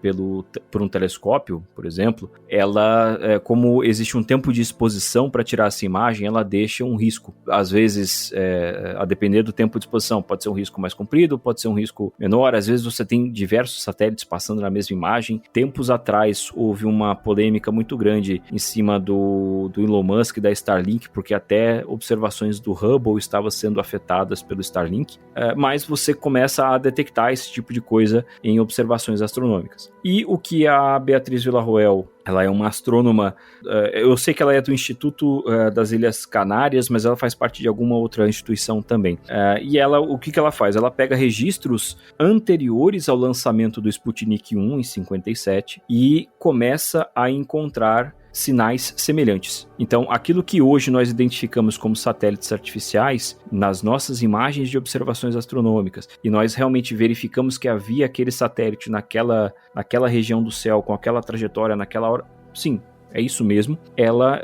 por um telescópio, por exemplo, ela, como existe um tempo de exposição para tirar essa imagem, ela deixa um risco. Às vezes, a depender do tempo de exposição, pode ser um risco mais comprido, pode ser um risco menor. Às vezes você tem diversos satélites passando na mesma imagem. Tempos atrás houve uma polêmica muito grande em cima do Elon Musk, da Starlink, porque até observações do Hubble estavam sendo afetadas pelo Starlink, mas você começa a detectar esse tipo de coisa em observações astronômicas. E o que a Beatriz Villarroel, ela é uma astrônoma, eu sei que ela é do Instituto das Ilhas Canárias, mas ela faz parte de alguma outra instituição também. E ela, o que ela faz? Ela pega registros anteriores ao lançamento do Sputnik 1 em 57 e começa a encontrar sinais semelhantes. Então, aquilo que hoje nós identificamos como satélites artificiais, nas nossas imagens de observações astronômicas, e nós realmente verificamos que havia aquele satélite naquela região do céu, com aquela trajetória, naquela hora, sim, é isso mesmo, ela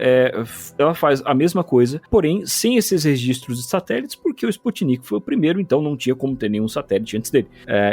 faz a mesma coisa, porém sem esses registros de satélites, porque o Sputnik foi o primeiro, então não tinha como ter nenhum satélite antes dele.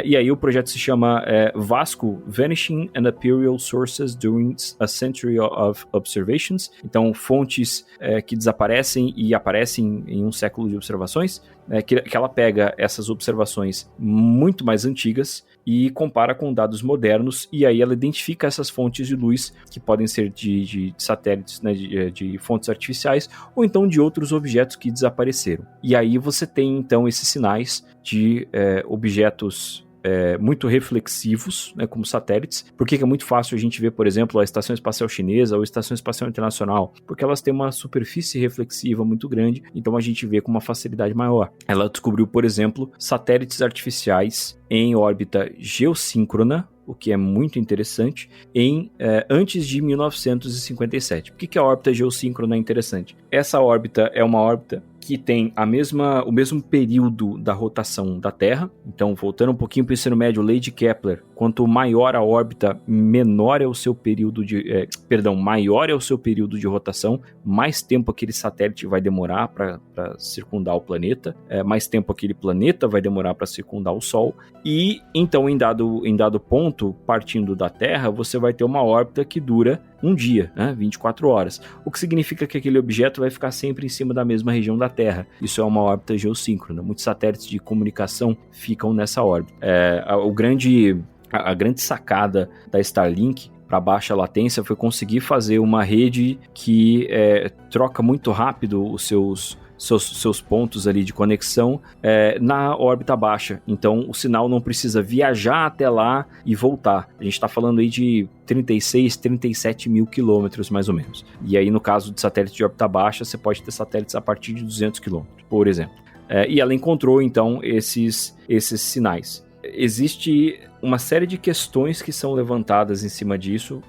E aí o projeto se chama VASCO, Vanishing and Aerial Sources During a Century of Observations, então fontes que desaparecem e aparecem em um século de observações. né, que ela pega essas observações muito mais antigas e compara com dados modernos, e aí ela identifica essas fontes de luz que podem ser de satélites, né, de fontes artificiais, ou então de outros objetos que desapareceram. E aí você tem então esses sinais de objetos muito reflexivos, né, como satélites. Por que é muito fácil a gente ver, por exemplo, a Estação Espacial Chinesa ou a Estação Espacial Internacional? Porque elas têm uma superfície reflexiva muito grande, então a gente vê com uma facilidade maior. Ela descobriu, por exemplo, satélites artificiais em órbita geossíncrona, o que é muito interessante, antes de 1957. Por que a órbita geossíncrona é interessante? Essa órbita é uma órbita que tem o mesmo período da rotação da Terra. Então, voltando um pouquinho para o ensino médio, lei de Kepler, quanto maior a órbita, maior é o seu período de rotação, mais tempo aquele satélite vai demorar para circundar o planeta, mais tempo aquele planeta vai demorar para circundar o Sol, e então em dado ponto, partindo da Terra, você vai ter uma órbita que dura um dia, né, 24 horas, o que significa que aquele objeto vai ficar sempre em cima da mesma região da Terra. Isso é uma órbita geossíncrona. Muitos satélites de comunicação ficam nessa órbita. A grande sacada da Starlink para baixa latência foi conseguir fazer uma rede que troca muito rápido os seus pontos ali de conexão na órbita baixa. Então o sinal não precisa viajar até lá e voltar. A gente está falando aí de 36, 37 mil quilômetros mais ou menos. E aí no caso de satélite de órbita baixa, você pode ter satélites a partir de 200 quilômetros, por exemplo. E ela encontrou então esses sinais. Existe uma série de questões que são levantadas em cima disso,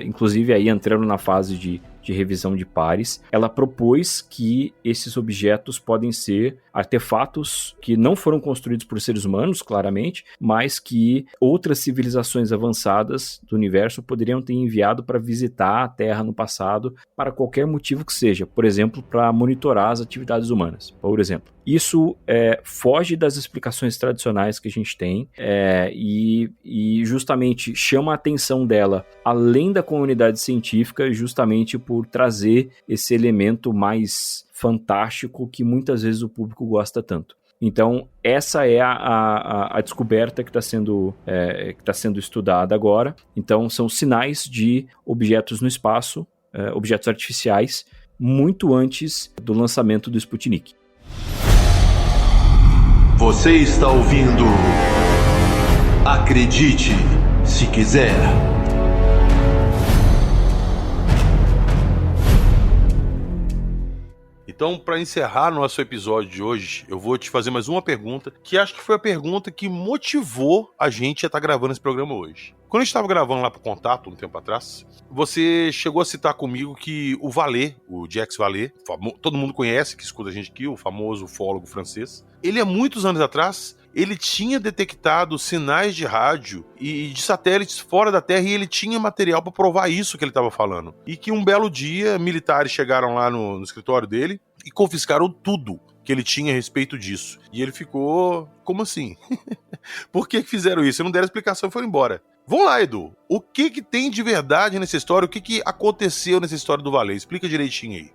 inclusive aí entrando na fase de revisão de pares. Ela propôs que esses objetos podem ser artefatos que não foram construídos por seres humanos, claramente, mas que outras civilizações avançadas do universo poderiam ter enviado para visitar a Terra no passado, para qualquer motivo que seja, por exemplo, para monitorar as atividades humanas, por exemplo. Isso foge das explicações tradicionais que a gente tem e justamente chama a atenção dela, além da comunidade científica, justamente por trazer esse elemento mais fantástico que muitas vezes o público gosta tanto. Então, essa é a descoberta que está sendo estudada agora. Então, são sinais de objetos no espaço, objetos artificiais, muito antes do lançamento do Sputnik. Você está ouvindo Acredite Se Quiser. Então, para encerrar nosso episódio de hoje, eu vou te fazer mais uma pergunta, que acho que foi a pergunta que motivou a gente a estar gravando esse programa hoje. Quando a gente estava gravando lá pro Contato, um tempo atrás, você chegou a citar comigo que o Vallée, o Jacques Vallée, todo mundo conhece, que escuta a gente aqui, o famoso ufólogo francês, ele há muitos anos atrás, ele tinha detectado sinais de rádio e de satélites fora da Terra, e ele tinha material para provar isso que ele estava falando. E que um belo dia, militares chegaram lá no escritório dele e confiscaram tudo que ele tinha a respeito disso. E ele ficou... Como assim? Por que fizeram isso? Não deram explicação e foram embora. Vamos lá, Edu. O que tem de verdade nessa história? O que aconteceu nessa história do Vallée? Explica direitinho aí.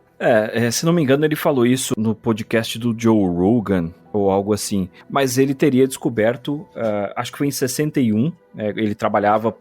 Se não me engano, ele falou isso no podcast do Joe Rogan, ou algo assim. Mas ele teria descoberto, acho que foi em 61, ele trabalhava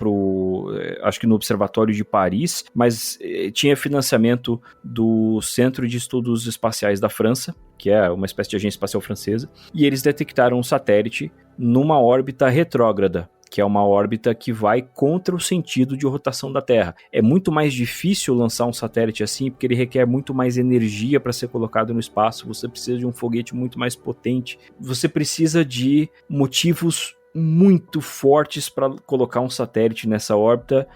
acho que no Observatório de Paris, mas tinha financiamento do Centro de Estudos Espaciais da França, que é uma espécie de agência espacial francesa, e eles detectaram um satélite numa órbita retrógrada, que é uma órbita que vai contra o sentido de rotação da Terra. É muito mais difícil lançar um satélite assim, porque ele requer muito mais energia para ser colocado no espaço, você precisa de um foguete muito mais potente, você precisa de motivos muito fortes para colocar um satélite nessa órbita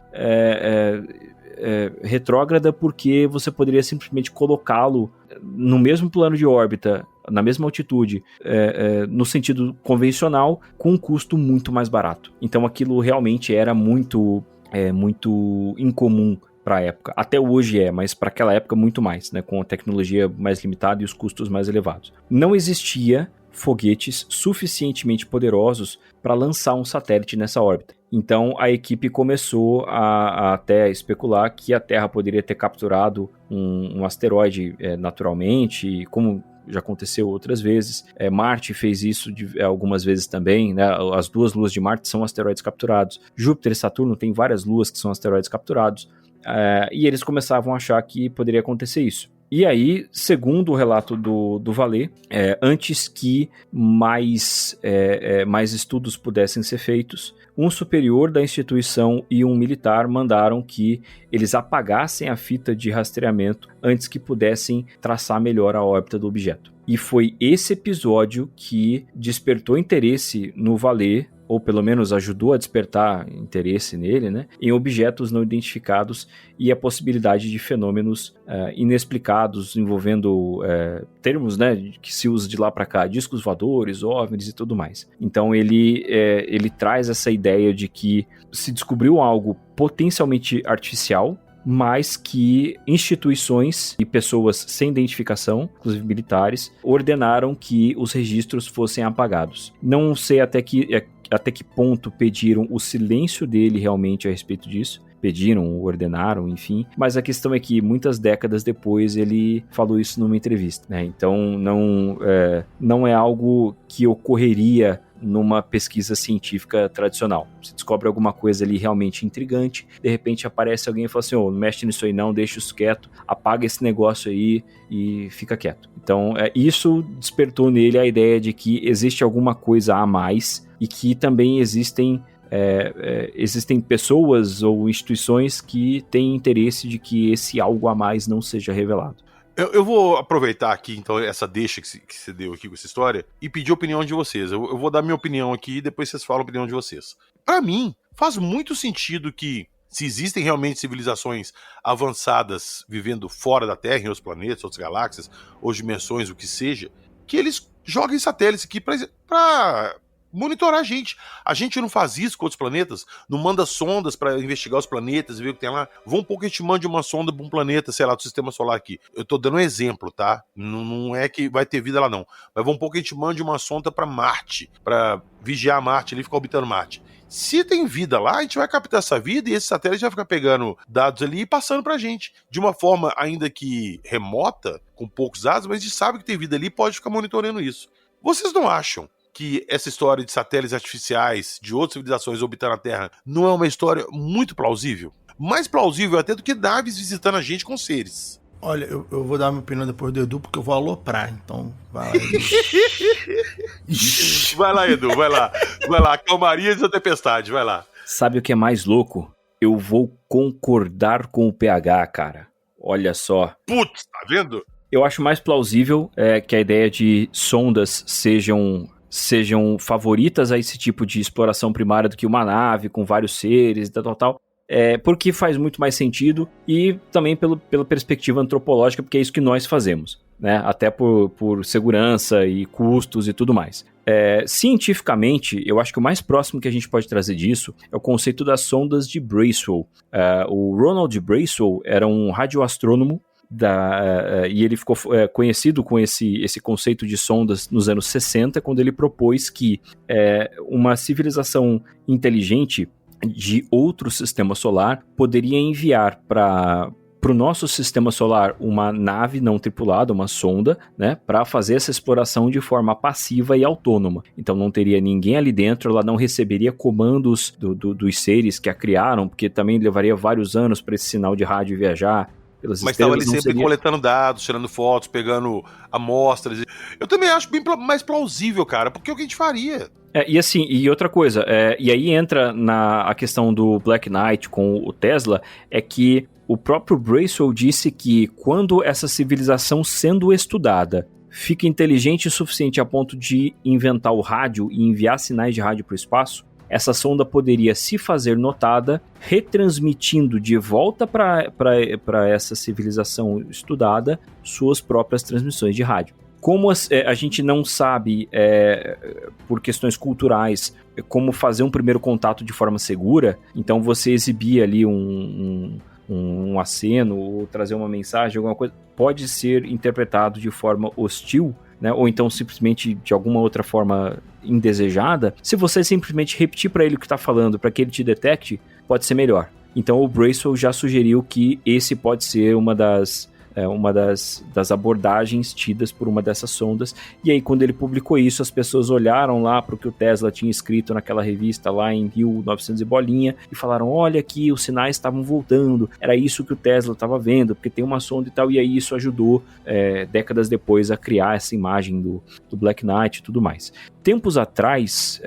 retrógrada, porque você poderia simplesmente colocá-lo no mesmo plano de órbita, na mesma altitude, no sentido convencional, com um custo muito mais barato. Então aquilo realmente era muito incomum para a época. Até hoje mas para aquela época muito mais, né, com a tecnologia mais limitada e os custos mais elevados. Não existia foguetes suficientemente poderosos para lançar um satélite nessa órbita. Então a equipe começou a até especular que a Terra poderia ter capturado um asteroide naturalmente, como já aconteceu outras vezes. Marte fez isso algumas vezes também, né? As 2 luas de Marte são asteroides capturados. Júpiter e Saturno tem várias luas que são asteroides capturados. E eles começavam a achar que poderia acontecer isso. E aí, segundo o relato do Vallée, antes que mais estudos pudessem ser feitos, um superior da instituição e um militar mandaram que eles apagassem a fita de rastreamento antes que pudessem traçar melhor a órbita do objeto. E foi esse episódio que despertou interesse no Vallée, ou pelo menos ajudou a despertar interesse nele, né, em objetos não identificados e a possibilidade de fenômenos inexplicados envolvendo termos, né, que se usa de lá para cá, discos voadores, OVNIs e tudo mais. Então ele traz essa ideia de que se descobriu algo potencialmente artificial, mas que instituições e pessoas sem identificação, inclusive militares, ordenaram que os registros fossem apagados. Não sei até que ponto pediram o silêncio dele realmente a respeito disso. Pediram, ordenaram, enfim. Mas a questão é que muitas décadas depois ele falou isso numa entrevista, né? Então não é algo que ocorreria numa pesquisa científica tradicional. Se descobre alguma coisa ali realmente intrigante, de repente aparece alguém e fala assim, não mexe nisso aí não, deixa isso quieto, apaga esse negócio aí e fica quieto. Então isso despertou nele a ideia de que existe alguma coisa a mais e que também existem pessoas ou instituições que têm interesse de que esse algo a mais não seja revelado. Eu vou aproveitar aqui, então, essa deixa que você deu aqui com essa história e pedir a opinião de vocês. Eu vou dar minha opinião aqui e depois vocês falam a opinião de vocês. Pra mim, faz muito sentido que, se existem realmente civilizações avançadas vivendo fora da Terra, em outros planetas, outras galáxias, ou dimensões, o que seja, que eles joguem satélites aqui pra monitorar a gente. A gente não faz isso com outros planetas, não manda sondas pra investigar os planetas e ver o que tem lá. Vamos um pouco, a gente manda uma sonda pra um planeta, sei lá, do sistema solar aqui. Eu tô dando um exemplo, tá? Não é que vai ter vida lá não. Mas vamos um pouco, a gente manda uma sonda pra Marte, pra vigiar Marte ali e ficar orbitando Marte. Se tem vida lá, a gente vai captar essa vida e esse satélite vai ficar pegando dados ali e passando pra gente. De uma forma ainda que remota, com poucos dados, mas a gente sabe que tem vida ali e pode ficar monitorando isso. Vocês não acham que essa história de satélites artificiais de outras civilizações orbitando a Terra não é uma história muito plausível? Mais plausível até do que naves visitando a gente com seres. Olha, eu vou dar minha opinião depois do Edu, porque eu vou aloprar, então vai lá, Edu. Vai lá, Edu, vai lá, calmaria da tempestade, vai lá. Sabe o que é mais louco? Eu vou concordar com o PH, cara. Olha só. Putz, tá vendo? Eu acho mais plausível que a ideia de sondas sejam favoritas a esse tipo de exploração primária do que uma nave com vários seres e tal. Porque faz muito mais sentido e também pela perspectiva antropológica, porque é isso que nós fazemos, né? Até por segurança e custos e tudo mais. Cientificamente, eu acho que o mais próximo que a gente pode trazer disso é o conceito das sondas de Bracewell. O Ronald Bracewell era um radioastrônomo e ele ficou conhecido com esse conceito de sondas nos anos 60, quando ele propôs que uma civilização inteligente de outro sistema solar poderia enviar para o nosso sistema solar uma nave não tripulada, uma sonda, né, para fazer essa exploração de forma passiva e autônoma. Então não teria ninguém ali dentro, ela não receberia comandos dos seres que a criaram, porque também levaria vários anos para esse sinal de rádio viajar. Mas estava ali sempre coletando dados, tirando fotos, pegando amostras. Eu também acho bem mais plausível, cara, porque é o que a gente faria. E outra coisa, e aí entra a questão do Black Knight com o Tesla, é que o próprio Bracewell disse que quando essa civilização sendo estudada fica inteligente o suficiente a ponto de inventar o rádio e enviar sinais de rádio para o espaço, essa sonda poderia se fazer notada, retransmitindo de volta para essa civilização estudada suas próprias transmissões de rádio. Como a gente não sabe, por questões culturais, como fazer um primeiro contato de forma segura, então você exibir ali um aceno ou trazer uma mensagem, alguma coisa, pode ser interpretado de forma hostil, né? Ou então simplesmente de alguma outra forma indesejada. Se você simplesmente repetir para ele o que está falando, para que ele te detecte, pode ser melhor. Então o Bracewell já sugeriu que esse pode ser uma das uma das abordagens tidas por uma dessas sondas. E aí, quando ele publicou isso, as pessoas olharam lá para o que o Tesla tinha escrito naquela revista lá em 1900 e bolinha e falaram, olha aqui, os sinais estavam voltando, era isso que o Tesla estava vendo, porque tem uma sonda e tal, e aí isso ajudou, décadas depois, a criar essa imagem do Black Knight e tudo mais. Tempos atrás,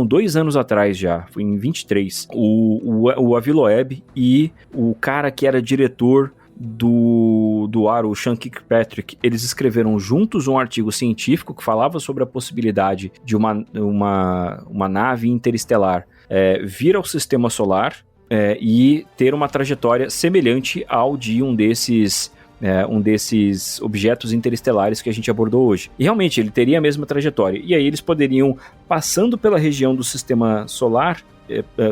2 anos atrás já, foi em 23, o Avi Loeb e o cara que era diretor do ARO, o Sean Kirkpatrick, eles escreveram juntos um artigo científico que falava sobre a possibilidade de uma nave interestelar vir ao sistema solar e ter uma trajetória semelhante ao de um desses objetos interestelares que a gente abordou hoje. E realmente ele teria a mesma trajetória. E aí eles poderiam, passando pela região do sistema solar,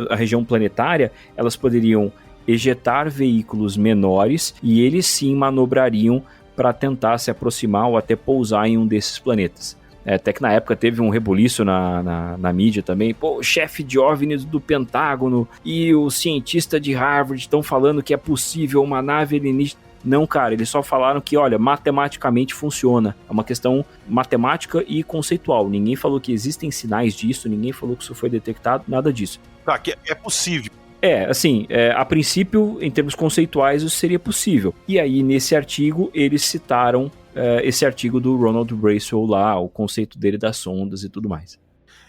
a região planetária, elas poderiam ejetar veículos menores e eles sim manobrariam para tentar se aproximar ou até pousar em um desses planetas. Até que na época teve um rebuliço na mídia também. Pô, o chefe de OVNIs do Pentágono e o cientista de Harvard estão falando que é possível uma nave alienígena. Não, cara, eles só falaram que, olha, matematicamente funciona. É uma questão matemática e conceitual. Ninguém falou que existem sinais disso, ninguém falou que isso foi detectado, nada disso. Tá, que é possível. A princípio, em termos conceituais, isso seria possível. E aí, nesse artigo, eles citaram esse artigo do Ronald Bracewell lá, o conceito dele das sondas e tudo mais.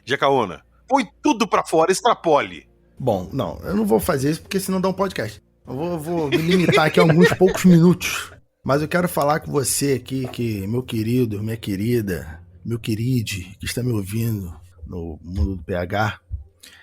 Jacaúna, põe tudo pra fora, extrapole. Bom, não, eu não vou fazer isso porque senão dá um podcast. Eu vou me limitar aqui a alguns poucos minutos. Mas eu quero falar com você aqui, que meu querido, minha querida, meu queride, que está me ouvindo no mundo do PH,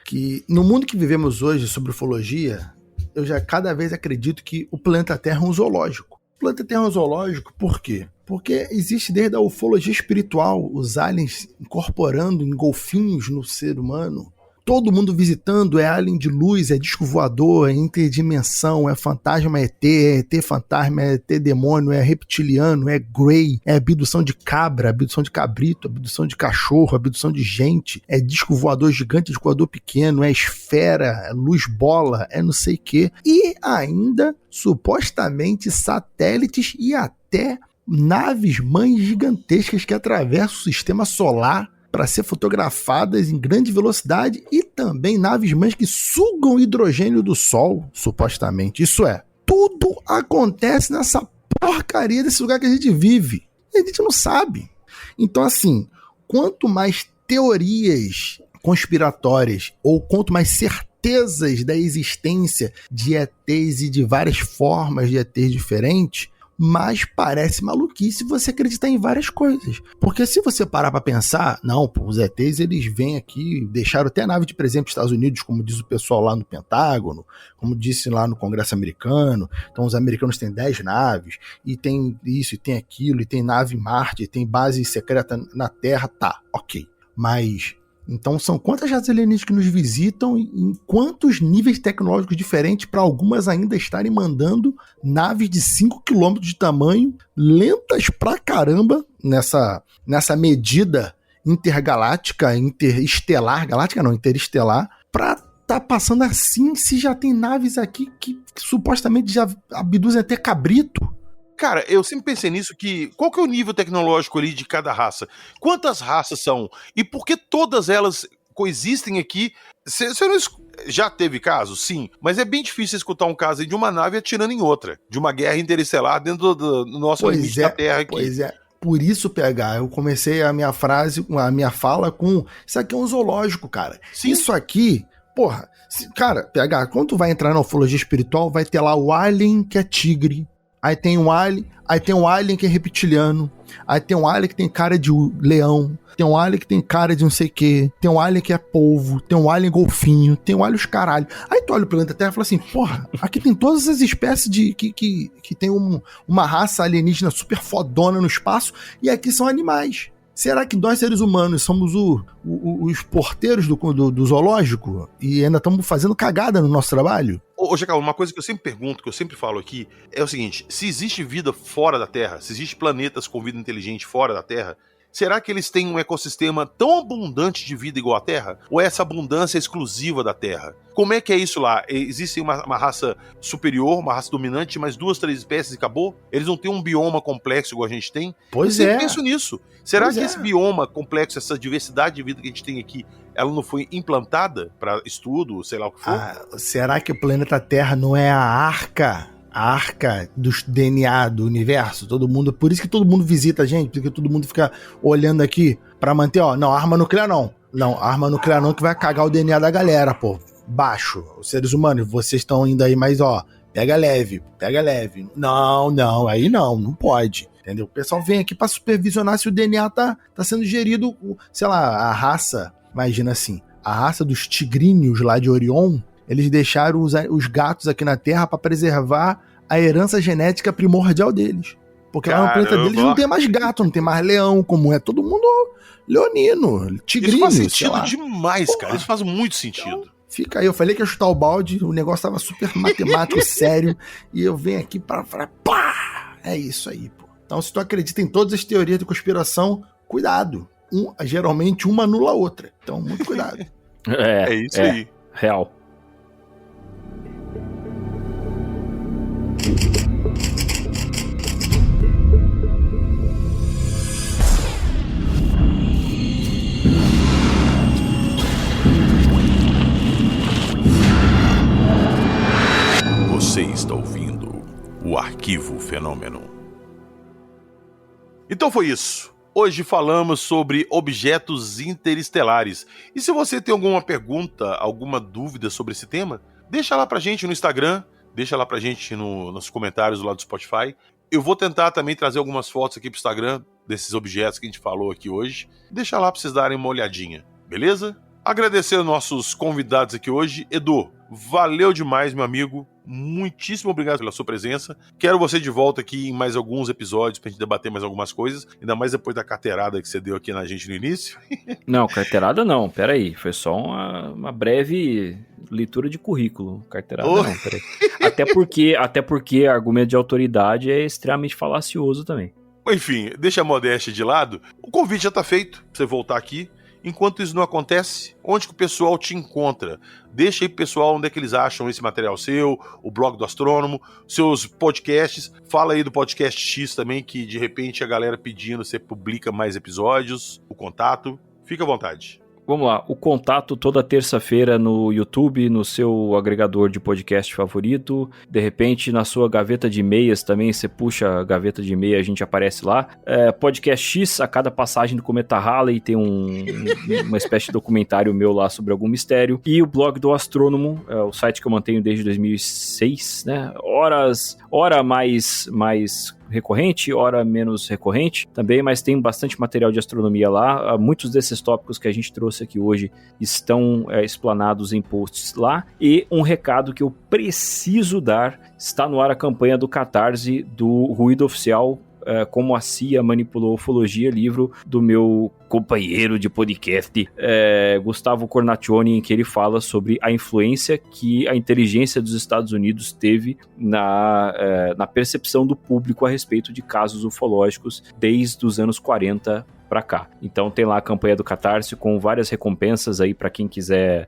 que no mundo que vivemos hoje sobre ufologia, eu já cada vez acredito que o planeta Terra é um zoológico. O planeta Terra é um zoológico por quê? Porque existe desde a ufologia espiritual, os aliens incorporando em golfinhos no ser humano. Todo mundo visitando, é alien de luz, é disco voador, é interdimensão, é fantasma ET, é ET fantasma, é ET demônio, é reptiliano, é Grey, é abdução de cabra, abdução de cabrito, abdução de cachorro, abdução de gente, é disco voador gigante, disco voador pequeno, é esfera, é luz bola, é não sei o quê. E ainda, supostamente, satélites e até naves mães gigantescas que atravessam o sistema solar para ser fotografadas em grande velocidade e também naves mães que sugam hidrogênio do Sol, supostamente. Isso é, tudo acontece nessa porcaria desse lugar que a gente vive. E a gente não sabe. Então, assim, quanto mais teorias conspiratórias ou quanto mais certezas da existência de ETs e de várias formas de ETs diferentes, mas parece maluquice você acreditar em várias coisas. Porque se você parar pra pensar, não, pô, os ETs eles vêm aqui, deixaram até a nave de presente dos Estados Unidos, como diz o pessoal lá no Pentágono, como disse lá no Congresso americano. Então os americanos têm 10 naves, e tem isso, e tem aquilo, e tem nave em Marte, e tem base secreta na Terra, tá, ok. Mas então são quantas jatos alienígenas que nos visitam em quantos níveis tecnológicos diferentes para algumas ainda estarem mandando naves de 5 km de tamanho, lentas pra caramba, nessa medida intergaláctica, interestelar, galáctica não, interestelar, pra tá passando assim se já tem naves aqui que supostamente já abduzem até cabrito. Cara, eu sempre pensei nisso, qual que é o nível tecnológico ali de cada raça? Quantas raças são? E por que todas elas coexistem aqui? Você não já teve casos? Sim, mas é bem difícil escutar um caso aí de uma nave atirando em outra, de uma guerra interestelar dentro do nosso limite da Terra aqui. Pois é. Por isso, PH, eu comecei a minha fala com isso aqui é um zoológico, cara. Sim. Isso aqui, porra, cara, PH, quando tu vai entrar na ufologia espiritual, vai ter lá o alien que é tigre, aí tem um alien que é reptiliano, aí tem um alien que tem cara de leão, tem um alien que tem cara de não sei o quê, tem um alien que é polvo, tem um alien golfinho, tem um alien os caralho. Aí tu olha o planeta Terra e fala assim, porra, aqui tem todas as espécies que tem uma raça alienígena super fodona no espaço, e aqui são animais. Será que nós, seres humanos, somos os porteiros do zoológico e ainda estamos fazendo cagada no nosso trabalho? Ô, Jacal, uma coisa que eu sempre pergunto, que eu sempre falo aqui, é o seguinte: se existe vida fora da Terra, se existe planetas com vida inteligente fora da Terra, Será que eles têm um ecossistema tão abundante de vida igual a Terra? Ou é essa abundância exclusiva da Terra? Como é que é isso lá? Existe uma raça superior, uma raça dominante, mas 2, 3 espécies e acabou? Eles não têm um bioma complexo igual a gente tem? Pois Eu é. penso nisso. Será que esse bioma complexo, essa diversidade de vida que a gente tem aqui, ela não foi implantada para estudo, sei lá o que for? Será que o planeta Terra não é a arca do DNA do universo? Todo mundo, por isso que todo mundo visita a gente, porque todo mundo fica olhando aqui pra manter, não, arma nuclear não. Não, arma nuclear não, que vai cagar o DNA da galera, pô. Baixo. Os seres humanos, vocês estão indo aí, mas pega leve. Não, aí não pode. Entendeu? O pessoal vem aqui pra supervisionar se o DNA tá sendo gerido, sei lá, a raça, imagina assim, a raça dos tigrinhos lá de Orion, eles deixaram os gatos aqui na Terra pra preservar a herança genética primordial deles. Porque lá no planeta deles não tem mais gato, não tem mais leão, como é todo mundo leonino, tigrinho. Isso faz sentido demais, cara. Isso faz muito sentido. Então, fica aí, eu falei que ia chutar o balde, o negócio tava super matemático, sério, e eu venho aqui pra falar, pá! É isso aí, pô. Então, se tu acredita em todas as teorias de conspiração, cuidado. Geralmente uma anula a outra. Então, muito cuidado. É isso aí. Real. Você está ouvindo o Arquivo Fenômeno. Então foi isso. Hoje falamos sobre objetos interestelares. E se você tem alguma pergunta, alguma dúvida sobre esse tema, deixa lá pra gente no Instagram, deixa lá pra gente nos comentários lá do Spotify. Eu vou tentar também trazer algumas fotos aqui pro Instagram desses objetos que a gente falou aqui hoje. Deixa lá pra vocês darem uma olhadinha, beleza? Agradecer aos nossos convidados aqui hoje. Edu, valeu demais, meu amigo. Muitíssimo obrigado pela sua presença. Quero você de volta aqui em mais alguns episódios pra gente debater mais algumas coisas, ainda mais depois da carteirada que você deu aqui na gente no início. Não, carteirada não, peraí. Foi só uma breve leitura de currículo. Carteirada não, peraí. Até porque argumento de autoridade é extremamente falacioso também. Enfim, deixa a modéstia de lado. O convite já tá feito pra você voltar aqui. Enquanto isso não acontece, onde que o pessoal te encontra? Deixa aí pro pessoal onde é que eles acham esse material seu, o blog do Astrônomo, seus podcasts. Fala aí do Podcast X também, que de repente a galera pedindo, você publica mais episódios, o contato. Fica à vontade. Vamos lá, o contato toda terça-feira no YouTube, no seu agregador de podcast favorito. De repente, na sua gaveta de e-mails também, você puxa a gaveta de e-mail, a gente aparece lá. Podcast X, a cada passagem do Cometa Halley tem uma espécie de documentário meu lá sobre algum mistério. E o blog do Astrônomo, o site que eu mantenho desde 2006, né? Hora mais recorrente, hora menos recorrente também, mas tem bastante material de astronomia lá. Muitos desses tópicos que a gente trouxe aqui hoje estão explanados em posts lá. E um recado que eu preciso dar: está no ar a campanha do Catarse do Ruído Oficial, como a CIA manipulou a ufologia, livro do meu companheiro de podcast, Gustavo Cornacchioni, em que ele fala sobre a influência que a inteligência dos Estados Unidos teve na percepção do público a respeito de casos ufológicos desde os anos 40 para cá. Então tem lá a campanha do Catarse com várias recompensas aí para quem quiser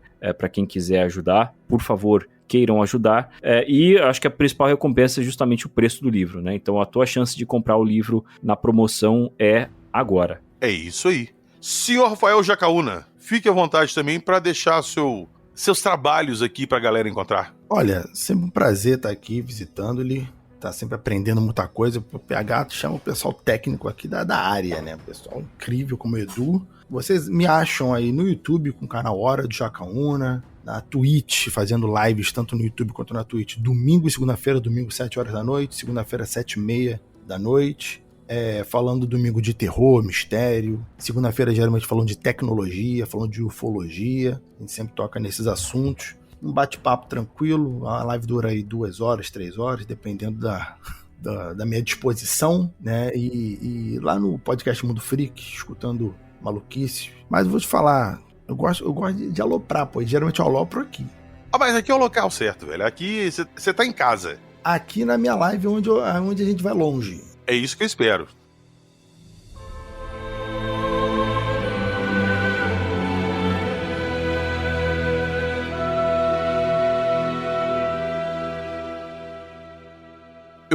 ajudar. Por favor, queiram ajudar, e acho que a principal recompensa é justamente o preço do livro, né? Então a tua chance de comprar o livro na promoção é agora. É isso aí. Senhor Rafael Jacaúna, fique à vontade também para deixar seus trabalhos aqui para a galera encontrar. Olha, sempre um prazer estar aqui visitando ele, tá sempre aprendendo muita coisa. O PH chama o pessoal técnico aqui da área, né? O pessoal incrível como o Edu. Vocês me acham aí no YouTube com o canal Hora do Jacaúna, na Twitch, fazendo lives tanto no YouTube quanto na Twitch, domingo e segunda-feira, domingo 7 horas da noite, segunda-feira 7h30 da noite, falando domingo de terror, mistério, segunda-feira geralmente falando de tecnologia, falando de ufologia, a gente sempre toca nesses assuntos, um bate-papo tranquilo, a live dura aí 2 horas, 3 horas, dependendo da minha disposição, né, e lá no podcast Mundo Freak, escutando maluquice, mas eu vou te falar, eu gosto de aloprar, pô. Geralmente eu alopro aqui. Mas aqui é o local certo, velho. Aqui você tá em casa. Aqui na minha live onde a gente vai longe. É isso que eu espero.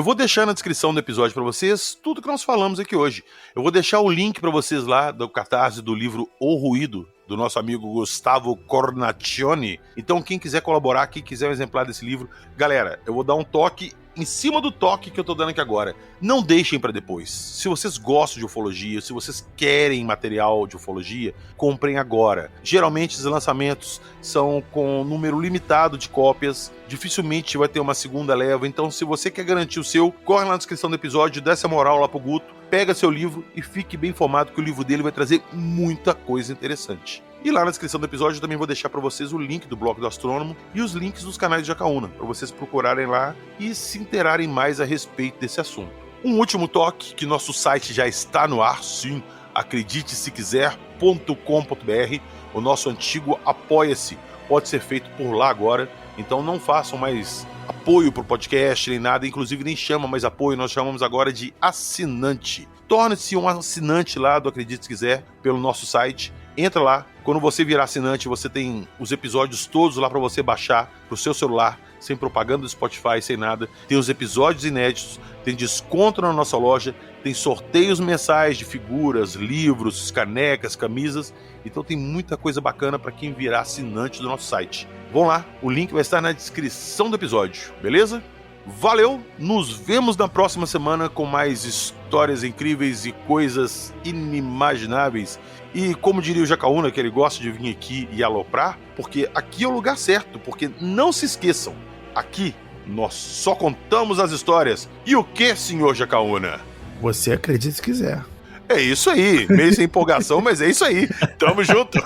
Eu vou deixar na descrição do episódio para vocês tudo que nós falamos aqui hoje. Eu vou deixar o link para vocês lá do Catarse do livro O Ruído, do nosso amigo Gustavo Cornacchione. Então, quem quiser colaborar, quem quiser um exemplar desse livro, galera, eu vou dar um toque em cima do toque que eu tô dando aqui agora. Não deixem para depois. Se vocês gostam de ufologia, se vocês querem material de ufologia, comprem agora. Geralmente os lançamentos são com um número limitado de cópias, dificilmente vai ter uma segunda leva, então se você quer garantir o seu, corre lá na descrição do episódio, dá essa moral lá pro Guto, pega seu livro e fique bem informado que o livro dele vai trazer muita coisa interessante. E lá na descrição do episódio eu também vou deixar para vocês o link do Bloco do Astrônomo e os links dos canais de Jacaúna, para vocês procurarem lá e se interarem mais a respeito desse assunto. Um último toque, que nosso site já está no ar, sim, acredite se quiser.com.br, o nosso antigo Apoia-se pode ser feito por lá agora, então não façam mais apoio pro podcast nem nada, inclusive nem chama mais apoio, nós chamamos agora de assinante. Torne-se um assinante lá do Acredite Se Quiser pelo nosso site. Entra lá, quando você virar assinante, você tem os episódios todos lá para você baixar pro seu celular, sem propaganda do Spotify, sem nada. Tem os episódios inéditos, tem desconto na nossa loja, tem sorteios mensais de figuras, livros, canecas, camisas. Então tem muita coisa bacana para quem virar assinante do nosso site. Vão lá, o link vai estar na descrição do episódio, beleza? Valeu, nos vemos na próxima semana com mais histórias incríveis e coisas inimagináveis. E como diria o Jacaúna, que ele gosta de vir aqui e aloprar, porque aqui é o lugar certo, porque não se esqueçam, aqui nós só contamos as histórias. E o que, senhor Jacaúna? Você acredita se quiser. É isso aí, meio sem empolgação, mas é isso aí, tamo junto.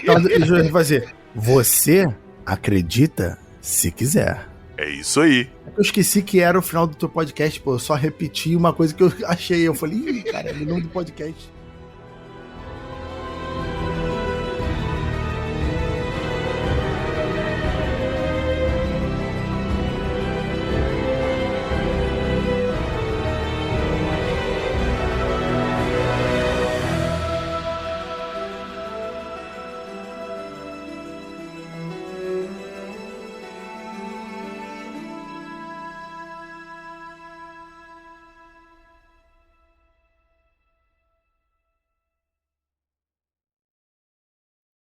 Então, deixa eu fazer. Você acredita se quiser. É isso aí. Eu esqueci que era o final do teu podcast, pô. Eu só repeti uma coisa que eu achei. Eu falei, ih, cara, é o nome do podcast.